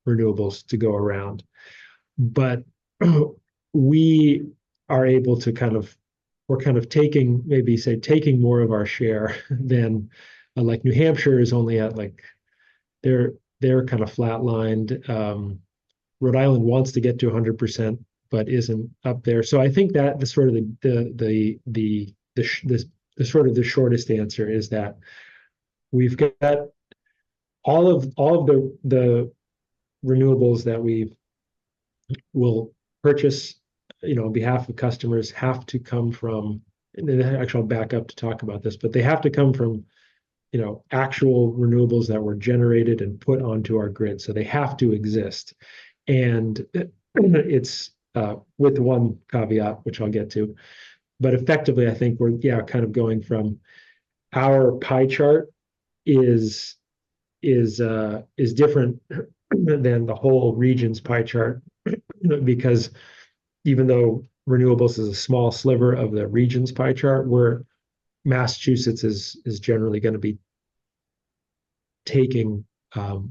renewables to go around. But we are able to we're kind of taking more of our share than like New Hampshire is only at like they're kind of flatlined. Rhode Island wants to get to 100%, but isn't up there. So I think that the sort of the shortest answer is that we've got all of the renewables that we will purchase, on behalf of customers, have to come from, and then actually I'll back up to talk about this, but they have to come from, actual renewables that were generated and put onto our grid. So they have to exist. And it's with one caveat, which I'll get to, but effectively, I think we're kind of going from our pie chart is different than the whole region's pie chart, because even though renewables is a small sliver of the region's pie chart, where Massachusetts is generally going to be taking a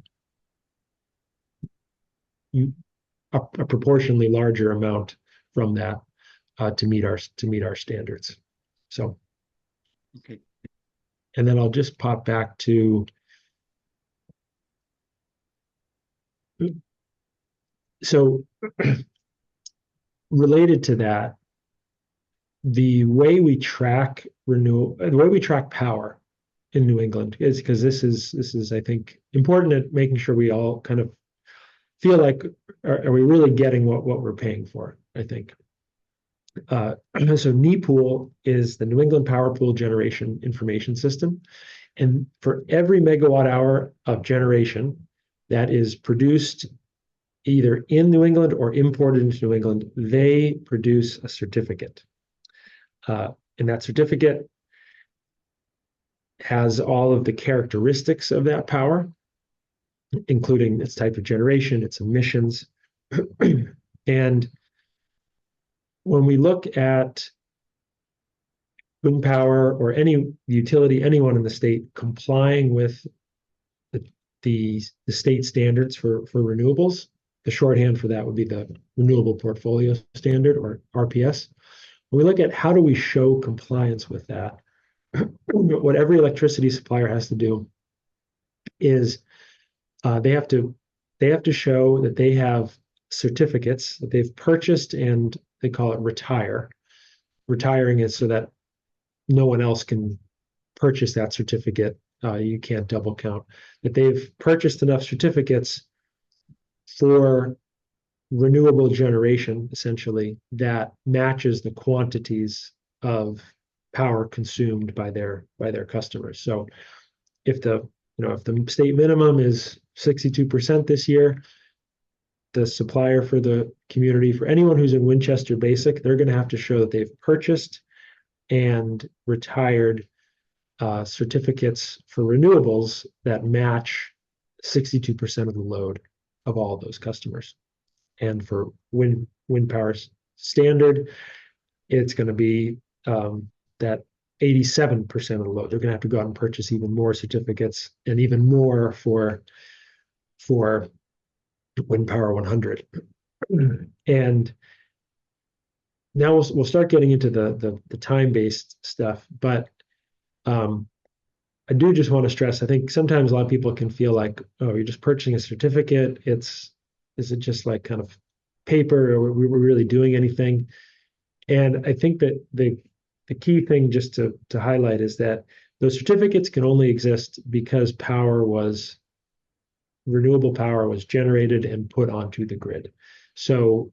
proportionally larger amount from that to meet our standards. So, Okay. And then I'll just pop back to so related to that, the way we track power in New England is because this is I think important at making sure we all kind of feel like are we really getting what we're paying for, I think. So NEPOOL is the New England Power Pool Generation Information System. And for every megawatt hour of generation that is produced either in New England or imported into New England, they produce a certificate. And that certificate has all of the characteristics of that power, including its type of generation, its emissions. And when we look at wind power or any utility, anyone in the state complying with the state standards for renewables, the shorthand for that would be the Renewable Portfolio Standard, or RPS. When we look at how do we show compliance with that, what every electricity supplier has to do is they have to show that they have certificates that they've purchased, and they call it retire. Retiring is so that no one else can purchase that certificate. You can't double count. That they've purchased enough certificates for renewable generation, essentially, that matches the quantities of power consumed by their customers. So if the state minimum is 62% this year, the supplier for the community, for anyone who's in Winchester Basic, they're going to have to show that they've purchased and retired certificates for renewables that match 62% of the load of all of those customers. And for wind power standard, it's going to be that 87% of the load. They're going to have to go out and purchase even more certificates, and even more for wind power 100. And now we'll start getting into the time-based stuff, but I do just want to stress, I think sometimes a lot of people can feel like, oh, you're just purchasing a certificate. Is it just like kind of paper, or we were really doing anything? And I think that the key thing just to highlight is that those certificates can only exist because power was renewable power was generated and put onto the grid. So,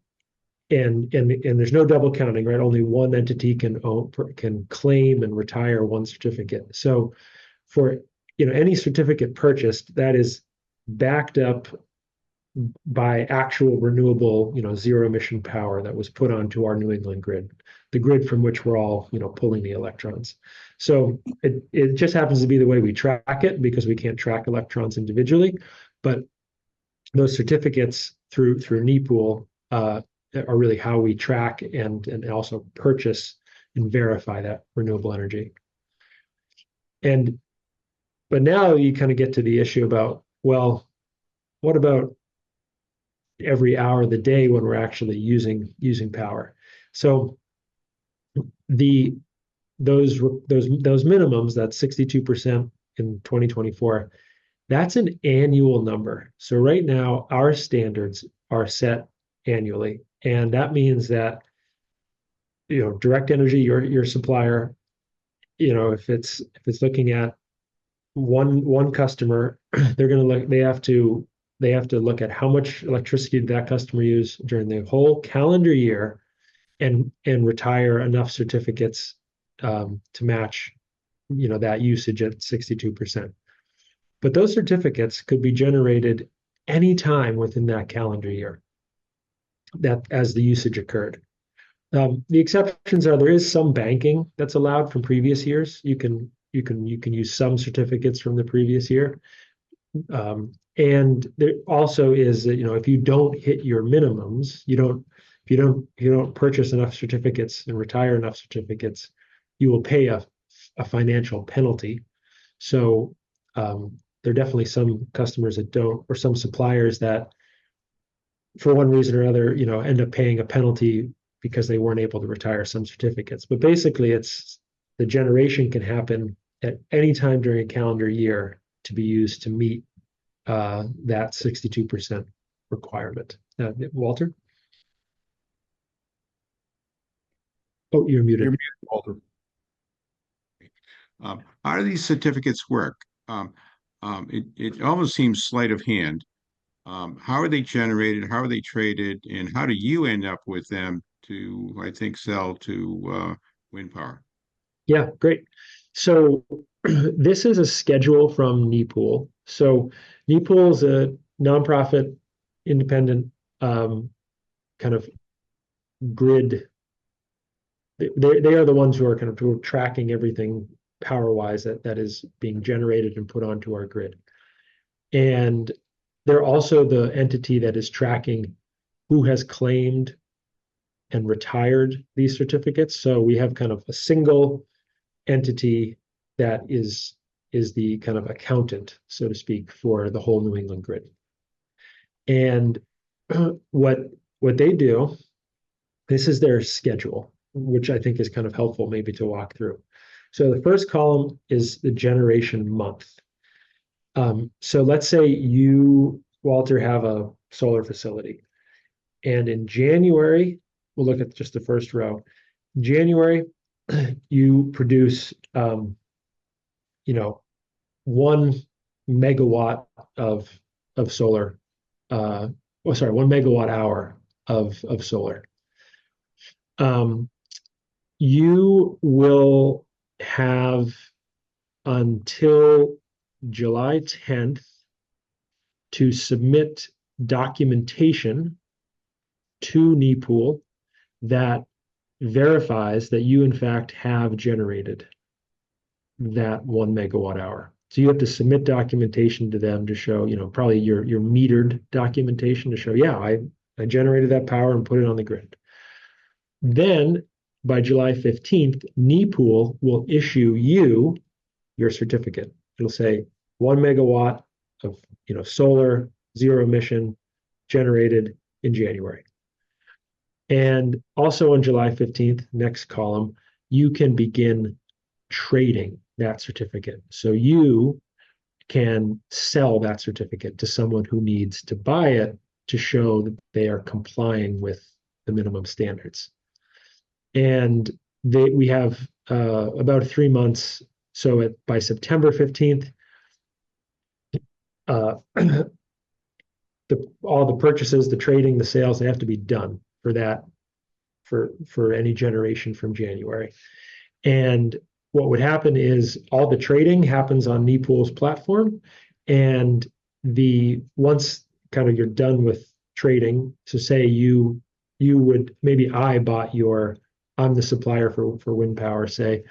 and there's no double counting, right? Only one entity can claim and retire one certificate. So for any certificate purchased, that is backed up by actual renewable, zero emission power that was put onto our New England grid, the grid from which we're all, pulling the electrons. So it just happens to be the way we track it, because we can't track electrons individually. But those certificates through NEPOOL are really how we track and also purchase and verify that renewable energy. But now you kind of get to the issue about, well, what about every hour of the day when we're actually using power? So those minimums, that's 62% in 2024, that's an annual number. So right now our standards are set annually, and that means that Direct Energy, your supplier, if it's looking at one customer, they have to look at how much electricity did that customer use during the whole calendar year, and retire enough certificates to match that usage at 62%. But those certificates could be generated anytime within that calendar year, that as the usage occurred. The exceptions are, there is some banking that's allowed from previous years. You can use some certificates from the previous year. And there also is that, if you don't hit your minimums, if you don't purchase enough certificates and retire enough certificates, you will pay a financial penalty. So there are definitely some customers that don't, or some suppliers that, for one reason or another, end up paying a penalty because they weren't able to retire some certificates. But basically, it's the generation can happen at any time during a calendar year to be used to meet that 62% requirement. Walter? Oh, you're muted. You're muted, Walter. How do these certificates work? It almost seems sleight of hand. How are they generated? How are they traded? And how do you end up with them to, I think, sell to wind power? Yeah, great. So this is a schedule from NEPOOL. So NEPOOL is a nonprofit, independent kind of grid. They are the ones who are kind of tracking everything power-wise that is being generated and put onto our grid. And they're also the entity that is tracking who has claimed and retired these certificates. So we have kind of a single entity that is the kind of accountant, so to speak, for the whole New England grid. And what they do, this is their schedule, which I think is kind of helpful maybe to walk through. So the first column is the generation month. So let's say you, Walter, have a solar facility. And in January, we'll look at just the first row. In January, you produce, 1 megawatt of solar. 1 megawatt hour of solar. You will have until July 10th to submit documentation to NEPOOL that verifies that you in fact have generated that 1 megawatt hour. So you have to submit documentation to them to show, probably your metered documentation to show, yeah, I generated that power and put it on the grid. Then by July 15th, NEPOOL will issue you your certificate. It'll say 1 megawatt of solar, zero emission, generated in January. And also on July 15th, next column, you can begin trading that certificate. So you can sell that certificate to someone who needs to buy it to show that they are complying with the minimum standards. And we have about 3 months. So by September 15th, all the purchases, the trading, the sales, they have to be done for that, for any generation from January. And what would happen is all the trading happens on NEPOOL's platform, and once kind of you're done with trading, so say you would, maybe I'm the supplier for wind power, say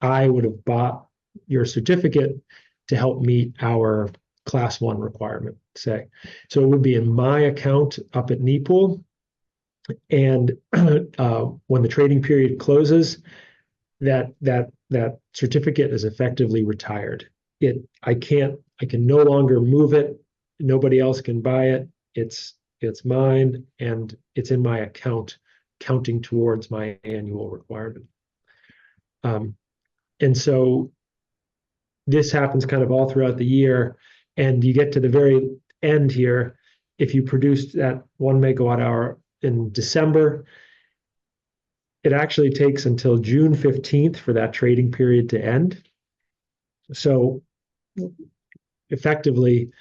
I would have bought your certificate to help meet our class 1 requirement, say. So it would be in my account up at NEPOOL, and when the trading period closes, that certificate is effectively retired. I can no longer move it. Nobody else can buy it. It's mine, and it's in my account, counting towards my annual requirement. And so this happens kind of all throughout the year, and you get to the very end here. If you produced that 1 megawatt hour in December, it actually takes until June 15th for that trading period to end. So effectively,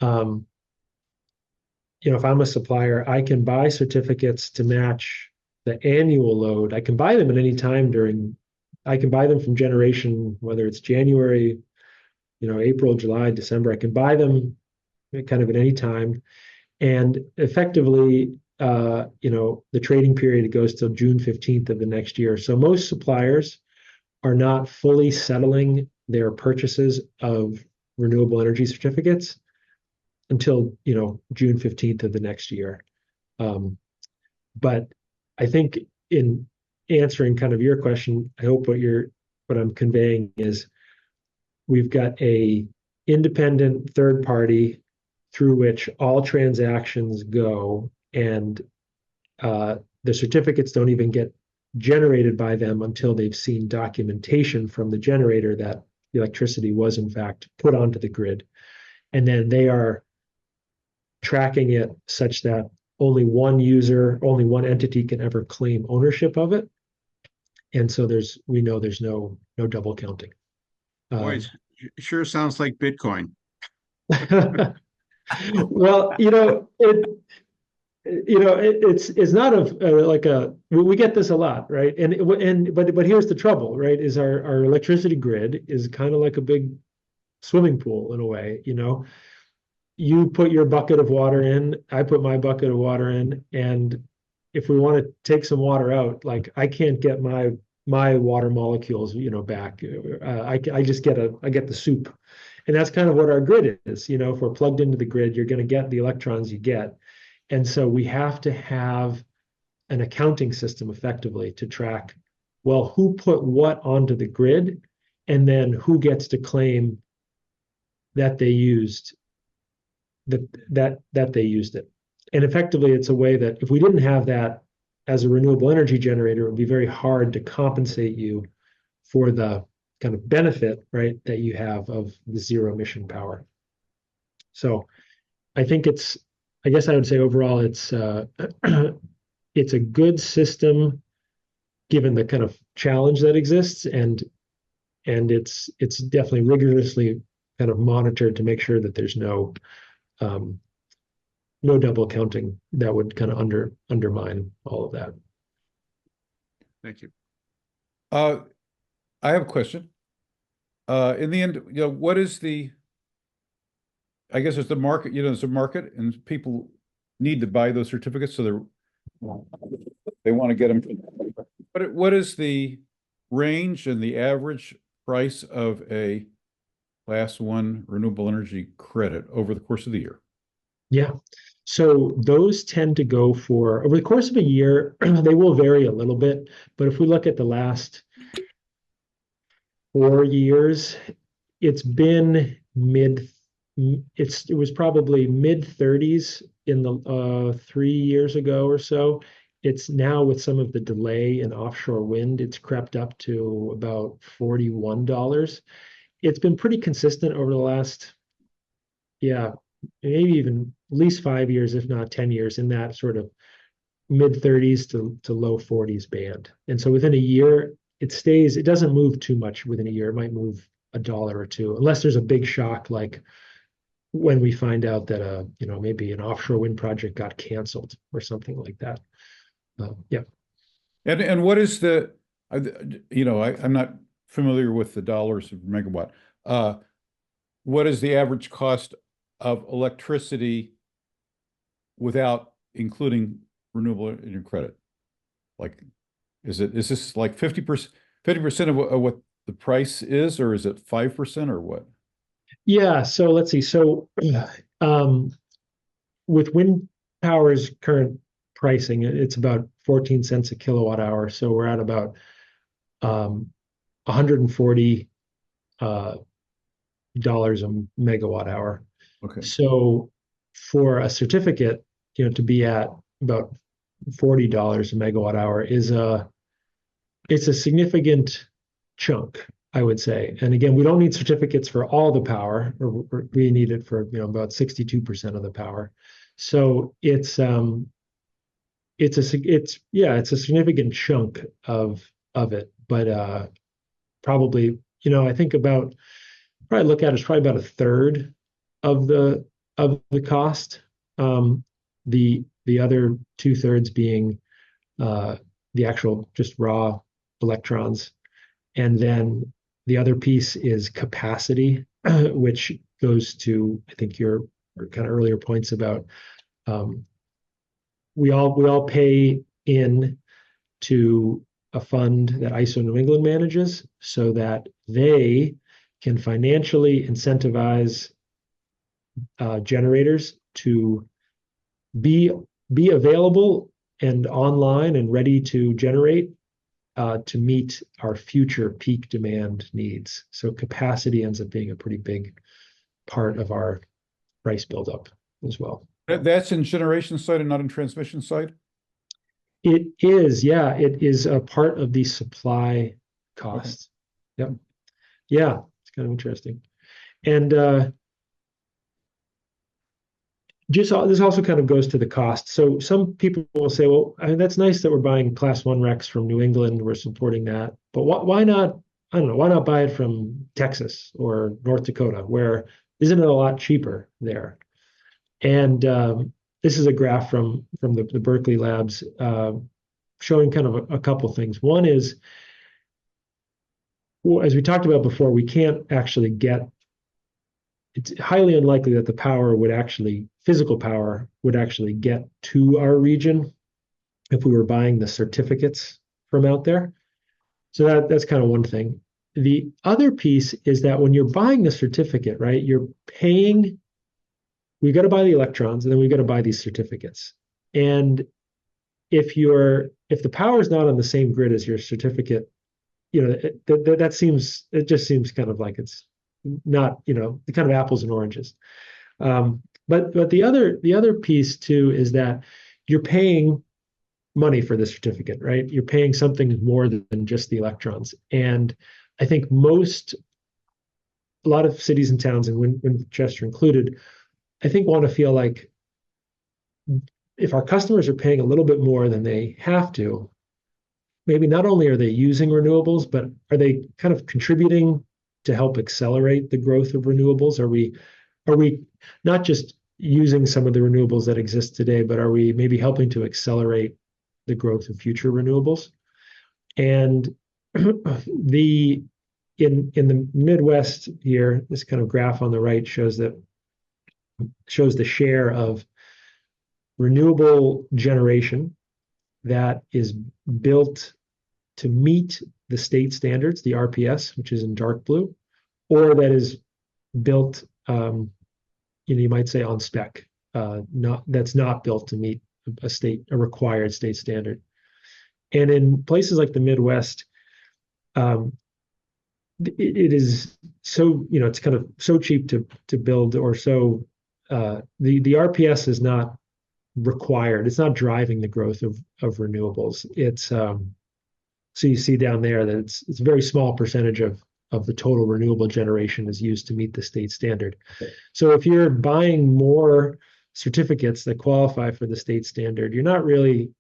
if I'm a supplier, I can buy certificates to match the annual load. I can buy them at any time I can buy them from generation, whether it's January, April, July, December. I can buy them kind of at any time. And effectively, the trading period goes till June 15th of the next year. So most suppliers are not fully settling their purchases of renewable energy certificates until, June 15th of the next year. But I think in answering kind of your question, I hope what I'm conveying is we've got a independent third party through which all transactions go, and the certificates don't even get generated by them until they've seen documentation from the generator that the electricity was in fact put onto the grid. And then they are tracking it such that only one entity can ever claim ownership of it. And so we know there's no double counting. Boy, it sure sounds like Bitcoin. Well, it's not like we get this a lot, right? But here's the trouble, right? Is our electricity grid is kind of like a big swimming pool in a way. You put your bucket of water in, I put my bucket of water in, and if we want to take some water out, like I can't get my water molecules, back. I get the soup, and that's kind of what our grid is. If we're plugged into the grid, you're going to get the electrons you get. And so we have to have an accounting system effectively to track, well, who put what onto the grid, and then who gets to claim that they used that they used it. And effectively, it's a way that if we didn't have that as a renewable energy generator, it would be very hard to compensate you for the kind of benefit, right, that you have of the zero emission power. So I think I guess I would say overall, it's a good system given the kind of challenge that exists, and it's definitely rigorously kind of monitored to make sure that there's no double counting that would kind of undermine all of that. Thank you. I have a question. In the end, what is I guess it's the market, there's a market and people need to buy those certificates, so they want to get them. But what is the range and the average price of a Class 1 renewable energy credit over the course of the year? Yeah. So those tend to go for, over the course of a year, they will vary a little bit. But if we look at the last 4 years, it's been it was probably mid 30s in the 3 years ago or so. It's now, with some of the delay in offshore wind, it's crept up to about $41. It's been pretty consistent over the last, maybe even at least 5 years, if not 10 years, in that sort of mid 30s to low 40s band. And so within a year, it doesn't move too much within a year. It might move $1 or $2, unless there's a big shock like when we find out that maybe an offshore wind project got canceled or something like that. Yeah. And what is the, I'm not familiar with the dollars of megawatt. What is the average cost of electricity without including renewable energy credit? Like, is this like 50% of what the price is, or is it 5% or what? Yeah. So let's see. So with wind power's current pricing, it's about 14 cents a kilowatt hour. So we're at about 140 dollars a megawatt hour. Okay. So for a certificate, to be at about $40 a megawatt hour it's a significant chunk, I would say. And again, we don't need certificates for all the power, or we need it for about 62% of the power. So it's a significant chunk of it, but probably I think probably look at it as probably about a third of the cost. The other 2/3 being the actual just raw electrons, and then the other piece is capacity, which goes to I think your kind of earlier points about we all pay in to a fund that ISO New England manages so that they can financially incentivize generators to be available and online and ready to generate to meet our future peak demand needs. So capacity ends up being a pretty big part of our price buildup as well. That's in generation side and not in transmission side? It is, yeah. It is a part of the supply cost. Okay. Yep. Yeah, it's kind of interesting. And this also kind of goes to the cost. So some people will say, well, I mean, that's nice that we're buying Class 1 RECs from New England. We're supporting that. But why not, I don't know, why not buy it from Texas or North Dakota, where isn't it a lot cheaper there? And this is a graph from the Berkeley labs showing kind of a couple things. One is, well, as we talked about before, we can't actually it's highly unlikely that physical power would actually get to our region if we were buying the certificates from out there. So that's kind of one thing. The other piece is that when you're buying the certificate, right, we got to buy the electrons, and then we got to buy these certificates. And if the power is not on the same grid as your certificate, it just seems kind of like it's not, the kind of apples and oranges. But the other piece too is that you're paying money for the certificate, right? You're paying something more than just the electrons. And I think a lot of cities and towns, and Winchester included, I think want to feel like if our customers are paying a little bit more than they have to, maybe not only are they using renewables, but are they kind of contributing to help accelerate the growth of renewables? Are we not just using some of the renewables that exist today, but are we maybe helping to accelerate the growth of future renewables? And in the Midwest here, this kind of graph on the right shows the share of renewable generation that is built to meet the state standards, the RPS, which is in dark blue, or that is built, you might say on spec, that's not built to meet a required state standard. And in places like the Midwest, it is so, it's kind of so cheap to build, or so the RPS is not required. It's not driving the growth of renewables. It's so you see down there that it's a very small percentage of the total renewable generation is used to meet the state standard. Okay. So if you're buying more certificates that qualify for the state standard, you're not really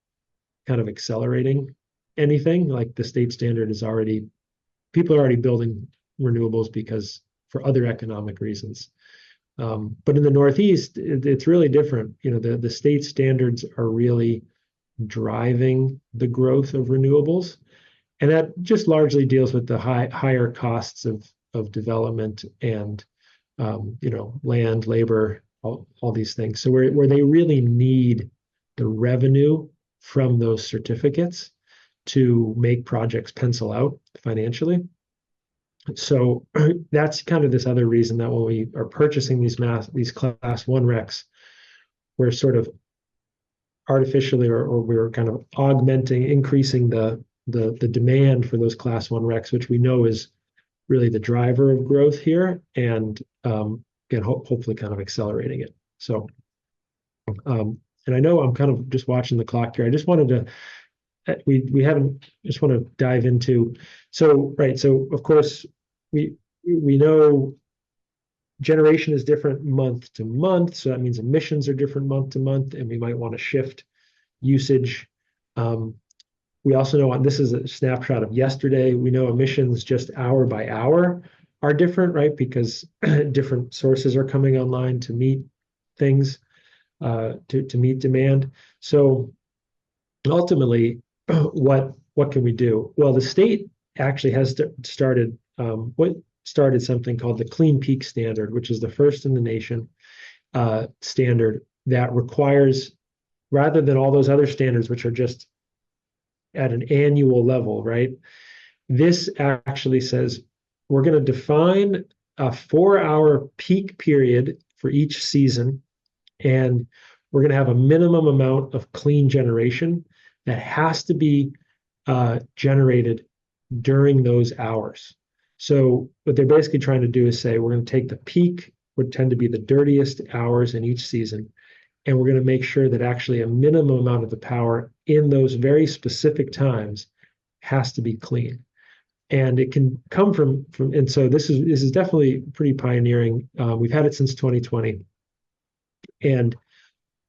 kind of accelerating anything. Like the state standard people are already building renewables because for other economic reasons. But in the Northeast, it's really different. The state standards are really driving the growth of renewables. And that just largely deals with the higher costs of development and land, labor, all these things. So where they really need the revenue from those certificates to make projects pencil out financially. So that's kind of this other reason that when we are purchasing these class 1 RECs, we're sort of artificially or we're kind of increasing the demand for those class 1 RECs, which we know is really the driver of growth here, and again, hopefully kind of accelerating it. So, and I know I'm kind of just watching the clock here. I just wanted to, we haven't, just want to dive into, so, right, so of course, we know generation is different month to month, so that means emissions are different month to month, and we might want to shift usage. We also know, and this is a snapshot of yesterday, we know emissions just hour by hour are different, right? Because different sources are coming online to meet things, to meet demand. So ultimately, what can we do? Well, the state actually has started something called the Clean Peak Standard, which is the first in the nation standard that requires, rather than all those other standards, which are just at an annual level, right? This actually says we're going to define a 4-hour peak period for each season, and we're going to have a minimum amount of clean generation that has to be generated during those hours. So what they're basically trying to do is say we're going to take the peak, would tend to be the dirtiest hours in each season, and we're going to make sure that actually a minimum amount of the power in those very specific times has to be clean. And it can come from and so this is definitely pretty pioneering. We've had it since 2020. And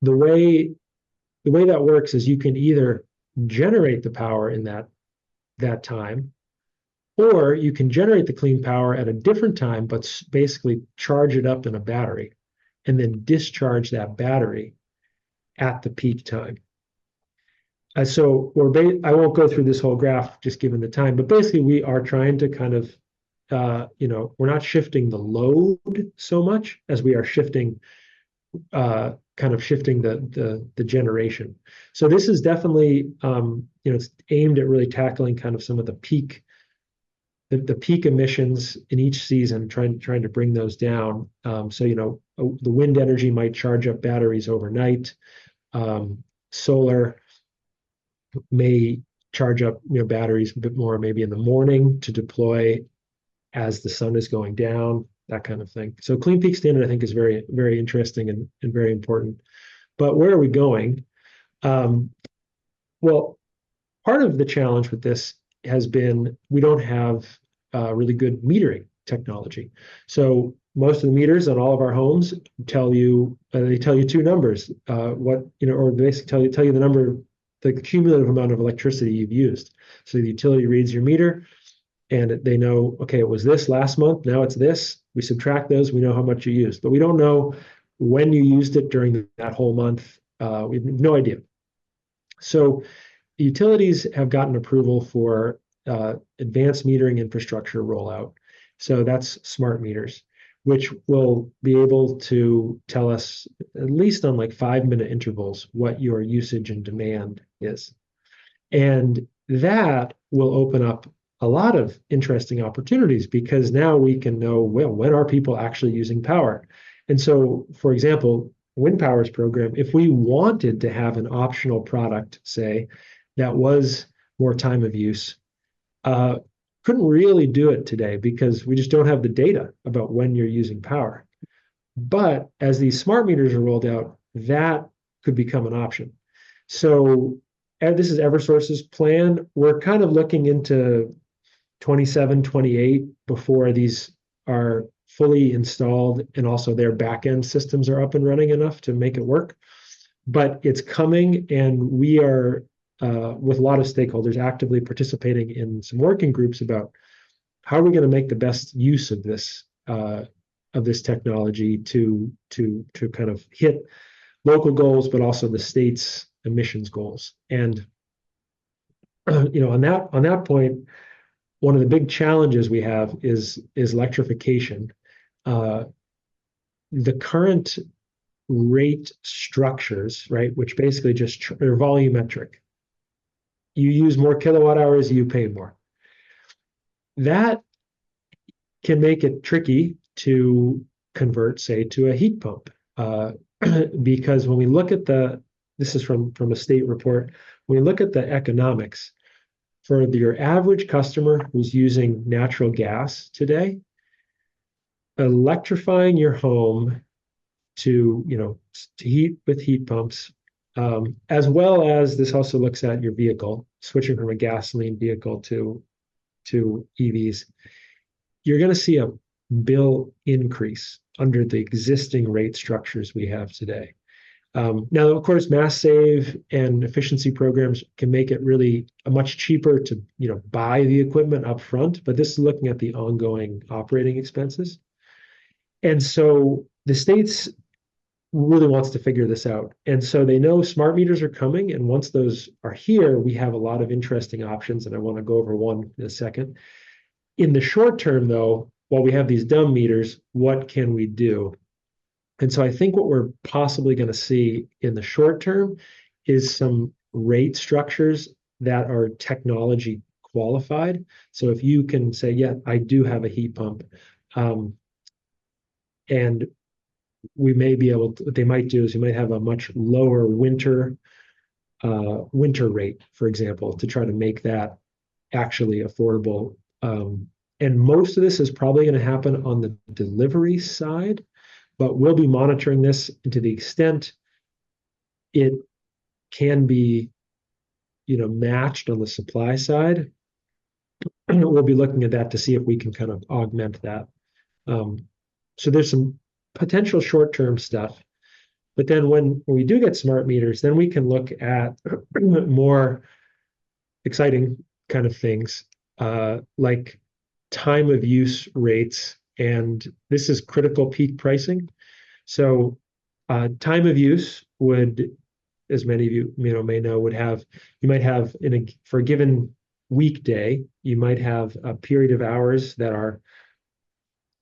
the way that works is you can either generate the power in that time, or you can generate the clean power at a different time, but basically charge it up in a battery and then discharge that battery at the peak time. So I won't go through this whole graph just given the time, but basically we are trying to kind of, we're not shifting the load so much as we are shifting the generation. So this is definitely, it's aimed at really tackling kind of some of the peak emissions in each season, trying to bring those down. So, the wind energy might charge up batteries overnight. Solar may charge up, batteries a bit more maybe in the morning to deploy as the sun is going down, that kind of thing. So Clean Peak Standard, I think, is very, very interesting and very important. But where are we going? Well, part of the challenge with this has been we don't have really good metering technology. So most of the meters on all of our homes tell you two numbers, or basically tell you the number, the cumulative amount of electricity you've used. So the utility reads your meter, and they know, okay, it was this last month, now it's this. We subtract those, we know how much you used, but we don't know when you used it during that whole month. We have no idea. So utilities have gotten approval for advanced metering infrastructure rollout. So that's smart meters, which will be able to tell us, at least on like 5-minute intervals, what your usage and demand is. And that will open up a lot of interesting opportunities, because now we can know, well, when are people actually using power? And so, for example, Wind Power's program, if we wanted to have an optional product, say, that was more time of use, couldn't really do it today because we just don't have the data about when you're using power. But as these smart meters are rolled out, that could become an option. So this is Eversource's plan. We're kind of looking into 27, 28 before these are fully installed, and also their back-end systems are up and running enough to make it work. But it's coming, and we are, with a lot of stakeholders, actively participating in some working groups about how are we going to make the best use of this of this technology to kind of hit local goals, but also the state's emissions goals. And on that point, one of the big challenges we have is electrification. The current rate structures, right, which basically just are volumetric. You use more kilowatt hours, you pay more. That can make it tricky to convert, say, to a heat pump. Because when we look at this is from a state report, when we look at the economics, for your average customer who's using natural gas today, electrifying your home to heat with heat pumps, as well as this also looks at your vehicle, switching from a gasoline vehicle to EVs, you're going to see a bill increase under the existing rate structures we have today. Now, of course, mass save and efficiency programs can make it really much cheaper to buy the equipment up front, but this is looking at the ongoing operating expenses. And so the states really wants to figure this out. And so they know smart meters are coming, and once those are here, we have a lot of interesting options, and I want to go over one in a second. In the short term, though, while we have these dumb meters, what can we do? And so I think what we're possibly going to see in the short term is some rate structures that are technology qualified. So if you can say, yeah, I do have a heat pump, and we may be able to, what they might do is you might have a much lower winter rate, for example, to try to make that actually affordable. And most of this is probably going to happen on the delivery side, but we'll be monitoring this, and to the extent it can be, matched on the supply side, we'll be looking at that to see if we can kind of augment that. So there's some potential short-term stuff, but then when we do get smart meters, then we can look at more exciting kind of things, like time of use rates, and this is critical peak pricing. So time of use would, as many of you may know, you might have for a given weekday, you might have a period of hours that are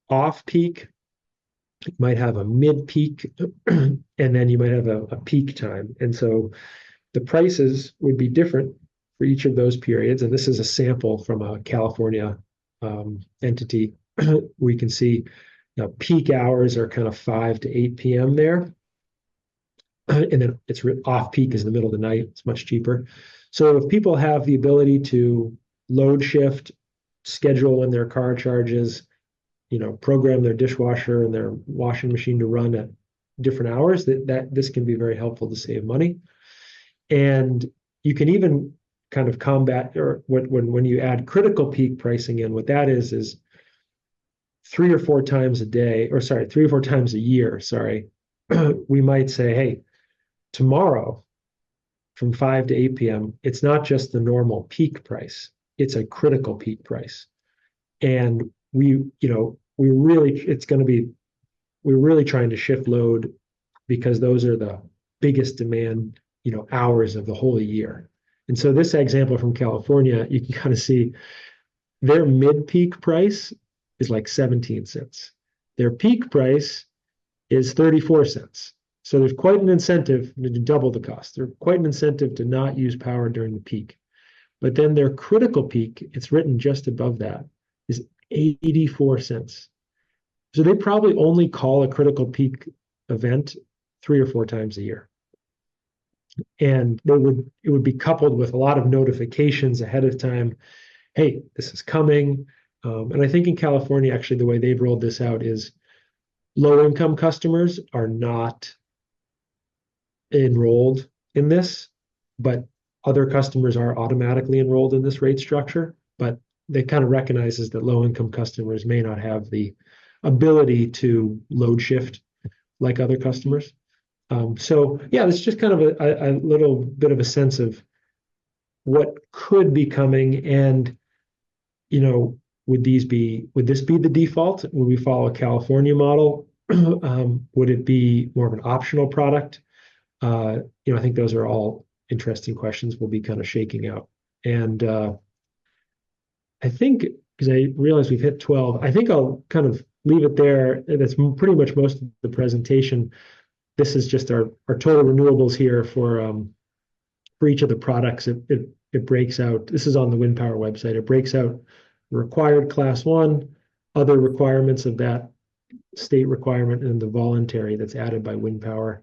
off peak, you might have a mid peak, and then you might have a peak time. And so the prices would be different for each of those periods. And this is a sample from a California entity. We can see peak hours are kind of 5 to 8 p.m. there. And then it's off peak is in the middle of the night. It's much cheaper. So if people have the ability to load shift, schedule when their car charges, program their dishwasher and their washing machine to run at different hours, that this can be very helpful to save money. And you can even kind of combat, or when you add critical peak pricing in, what that is 3 or 4 times a day, or 3 or 4 times a year, we might say, hey, tomorrow from 5 to 8 p.m., it's not just the normal peak price, it's a critical peak price. And we're really trying to shift load because those are the biggest demand, hours of the whole year. And so this example from California, you can kind of see their mid-peak price is like 17 cents. Their peak price is 34 cents. So there's quite an incentive to double the cost. There's quite an incentive to not use power during the peak. But then their critical peak, it's written just above that, is 84 cents. So they probably only call a critical peak event 3 or 4 times a year. And it would be coupled with a lot of notifications ahead of time. Hey, this is coming. And I think in California, actually, the way they've rolled this out is low-income customers are not enrolled in this, but other customers are automatically enrolled in this rate structure. But they kind of recognizes that low-income customers may not have the ability to load shift like other customers. So yeah, it's just kind of a little bit of a sense of what could be coming. And would this be the default? Would we follow a California model? Would it be more of an optional product? I think those are all interesting questions we'll be kind of shaking out. And I think, because I realize we've hit 12, I think I'll kind of leave it there. That's pretty much most of the presentation. This is just our total renewables here for each of the products. It breaks out. This is on the Wind Power website. It breaks out required class 1, other requirements of that state requirement, and the voluntary that's added by Wind Power.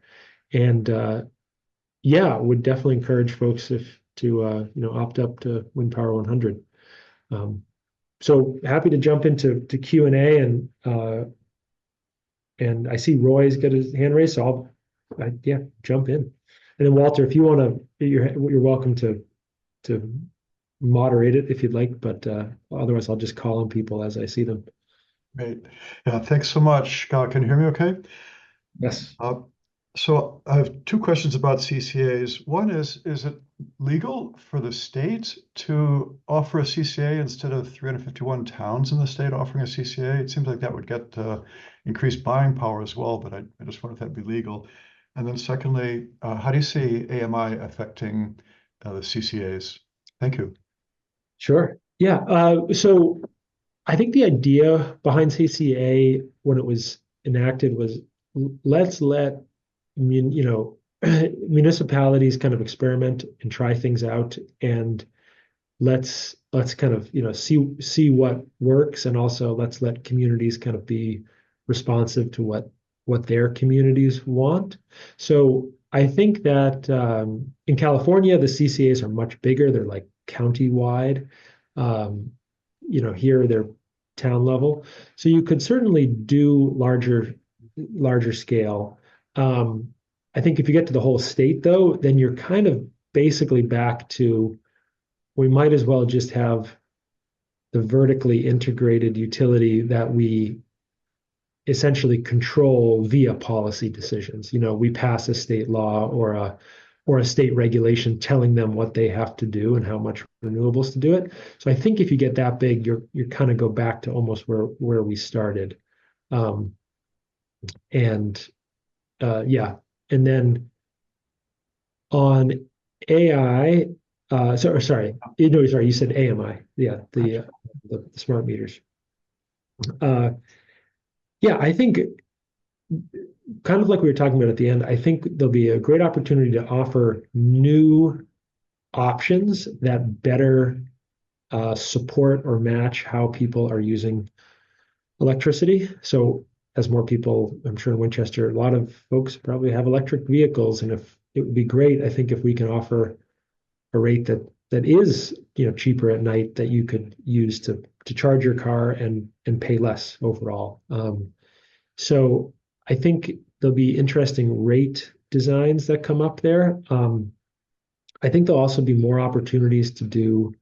And would definitely encourage folks to opt up to Wind Power 100. So happy to jump into Q&A, and I see Roy's got his hand raised, so I'll jump in. And then Walter, if you want to, you're welcome to moderate it if you'd like, but otherwise I'll just call on people as I see them. Great. Yeah, thanks so much. Can you hear me okay? Yes. So I have two questions about CCAs. One is it legal for the state to offer a CCA instead of 351 towns in the state offering a CCA? It seems like that would get increased buying power as well, but I just wonder if that'd be legal. And then secondly, how do you see AMI affecting the CCAs? Thank you. Sure. Yeah. So I think the idea behind CCA when it was enacted was let's let municipalities kind of experiment and try things out, and let's kind of see what works, and also let's let communities kind of be responsive to what their communities want. So I think that in California the CCAs are much bigger. They're like county-wide. Here they're town level. So you could certainly do larger scale. I think if you get to the whole state, though, then you're kind of basically back to, we might as well just have the vertically integrated utility that we essentially control via policy decisions. We pass a state law or a state regulation telling them what they have to do and how much renewables to do it. So I think if you get that big, you're kind of go back to almost where we started. And then on AI, sorry, you said AMI. Yeah, the smart meters. I think kind of like we were talking about at the end, I think there'll be a great opportunity to offer new options that better support or match how people are using electricity. So as more people, I'm sure in Winchester, a lot of folks probably have electric vehicles, and if it would be great, I think if we can offer a rate that is cheaper at night that you could use to charge your car and pay less overall. So I think there'll be interesting rate designs that come up there. I think there'll also be more opportunities to do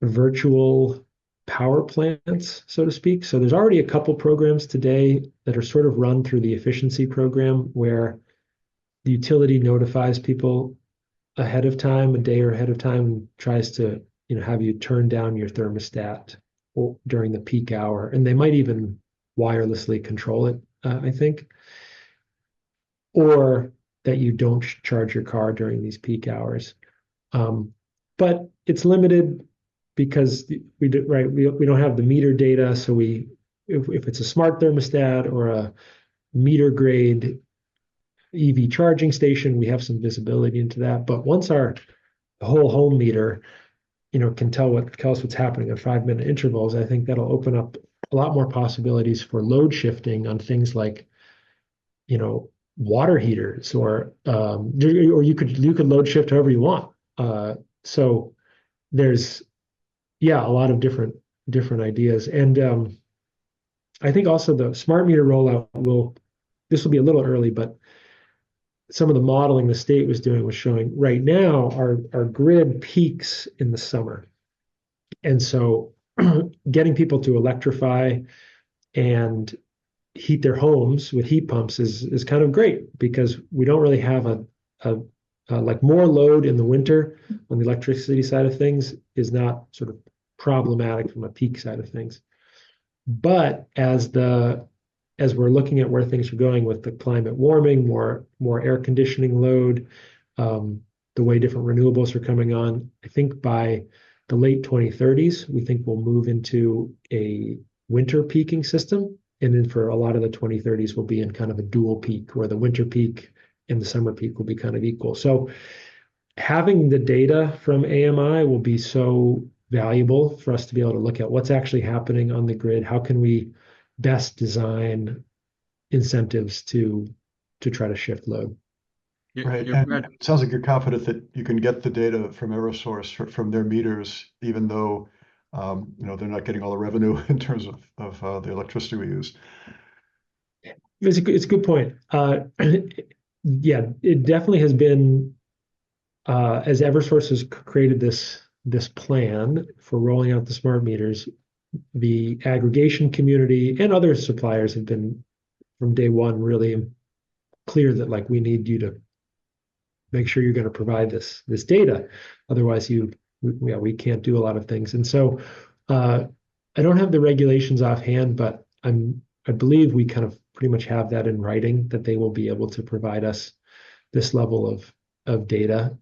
virtual power plants, so to speak. So there's already a couple programs today that are sort of run through the efficiency program where the utility notifies people ahead of time, a day or ahead of time, and tries to have you turn down your thermostat during the peak hour. And they might even wirelessly control it, I think. Or that you don't charge your car during these peak hours. But it's limited because we don't have the meter data. So if it's a smart thermostat or a meter grade EV charging station, we have some visibility into that. But once our whole home meter, can tell us what's happening at 5-minute intervals, I think that'll open up a lot more possibilities for load shifting on things like, water heaters, or you could load shift however you want. So there's a lot of different ideas, and I think also the smart meter rollout this will be a little early, but some of the modeling the state was doing was showing right now our grid peaks in the summer, and so getting people to electrify and heat their homes with heat pumps is kind of great, because we don't really have a like more load in the winter on the electricity side of things is not sort of problematic from a peak side of things. But as we're looking at where things are going with the climate warming, more air conditioning load, the way different renewables are coming on, I think by the late 2030s, we think we'll move into a winter peaking system. And then for a lot of the 2030s, we'll be in kind of a dual peak where the winter peak and the summer peak will be kind of equal. So having the data from AMI will be so valuable for us to be able to look at what's actually happening on the grid. How can we best design incentives to try to shift load? Right. And it sounds like you're confident that you can get the data from Eversource from their meters, even though they're not getting all the revenue in terms of the electricity we use. It's a good point. Yeah, it definitely has been as Eversource has created this plan for rolling out the smart meters. The aggregation community and other suppliers have been from day one really clear that like we need you to make sure you're going to provide this data, otherwise we can't do a lot of things. And so I don't have the regulations offhand, but I believe we kind of pretty much have that in writing that they will be able to provide us this level of data,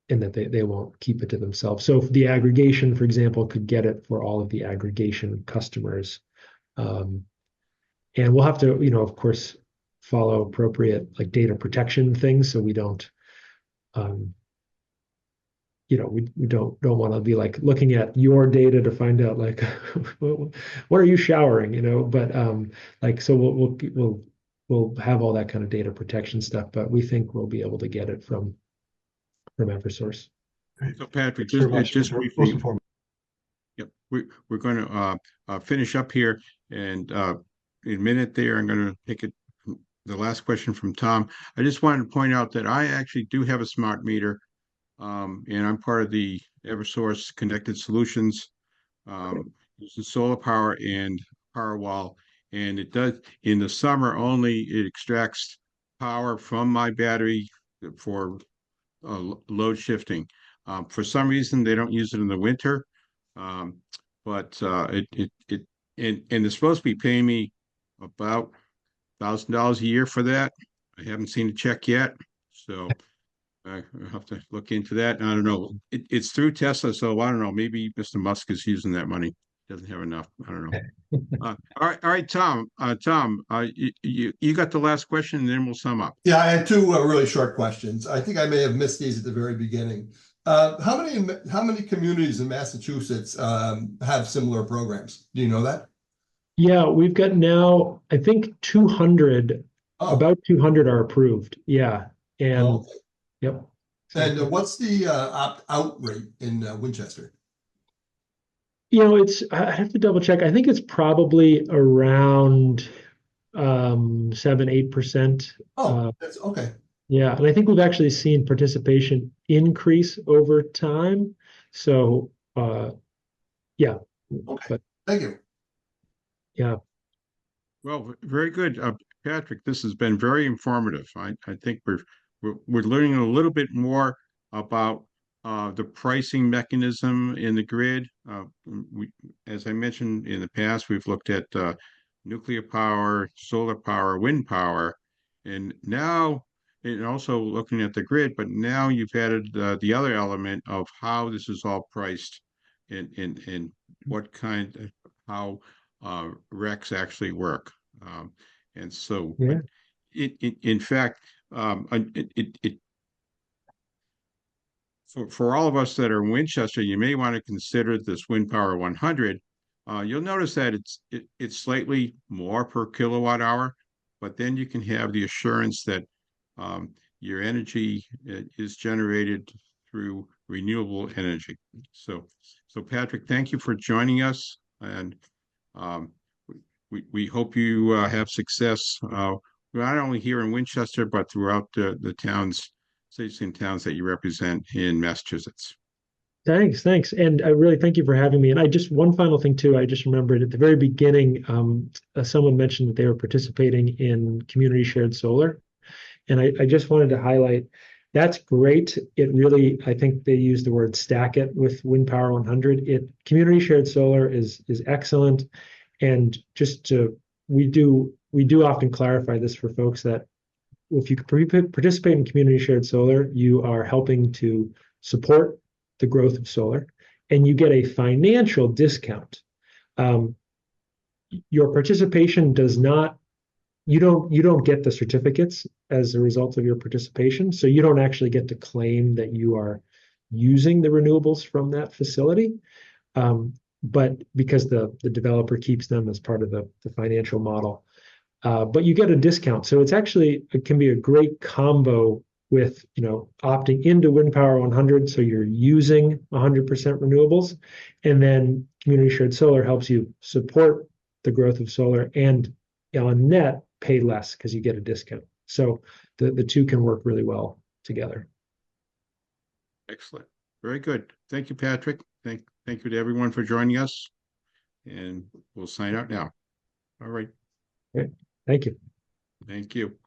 and that they won't keep it to themselves. So if the aggregation, for example, could get it for all of the aggregation customers. And we'll have to, of course, follow appropriate like data protection things so we don't we don't want to be like looking at your data to find out like what are you showering, but like so we'll have all that kind of data protection stuff, but we think we'll be able to get it from Eversource. So Patrick, Just briefly, yep, we're going to finish up here, and in a minute there, I'm going to take the last question from Tom. I just wanted to point out that I actually do have a smart meter, and I'm part of the Eversource Connected Solutions. Uses solar power and Powerwall, and it does in the summer only. It extracts power from my battery for load shifting. For some reason, they don't use it in the winter, but and they're supposed to be paying me about $1,000 a year for that. I haven't seen a check yet, so I have to look into that. I don't know. It's through Tesla, so I don't know. Maybe Mr. Musk is using that money. Doesn't have enough. I don't know. All right, Tom. You got the last question, and then we'll sum up. Yeah, I had two really short questions. I think I may have missed these at the very beginning. How many communities in Massachusetts have similar programs? Do you know that? Yeah, we've got now, I think 200, about 200 are approved. Yeah. And okay. Yep. And what's the opt-out rate in Winchester? I have to double check. I think it's probably around 7-8%. That's okay. Yeah, and I think we've actually seen participation increase over time. So yeah. Okay. But, thank you. Yeah. Well, very good, Patrick. This has been very informative. I think we're learning a little bit more about the pricing mechanism in the grid. As I mentioned in the past, we've looked at nuclear power, solar power, wind power, and now, and also looking at the grid, but now you've added the other element of how this is all priced and what how RECs actually work. And so, Yeah. in fact, for all of us that are in Winchester, you may want to consider this Wind Power 100. You'll notice that it's slightly more per kilowatt hour, but then you can have the assurance that your energy is generated through renewable energy. So Patrick, thank you for joining us, and we hope you have success not only here in Winchester, but throughout the cities and towns that you represent in Massachusetts. Thanks. And I really thank you for having me. And one final thing too, I just remembered at the very beginning, someone mentioned that they were participating in community shared solar. And I just wanted to highlight, That's great. It really, I think they use the word stack it with Wind Power 100. Community shared solar is excellent. And we do often clarify this for folks that if you participate in community shared solar, you are helping to support the growth of solar, and you get a financial discount. Your participation does not, you don't get the certificates as a result of your participation, so you don't actually get to claim that you are using the renewables from that facility. But because the developer keeps them as part of the financial model. But you get a discount. So it can be a great combo with, opting into Wind Power 100. So you're using 100% renewables, and then community shared solar helps you support the growth of solar and on net pay less because you get a discount. So the two can work really well together. Excellent. Very good. Thank you, Patrick. Thank you to everyone for joining us. And we'll sign out now. All right. Okay. Thank you. Thank you.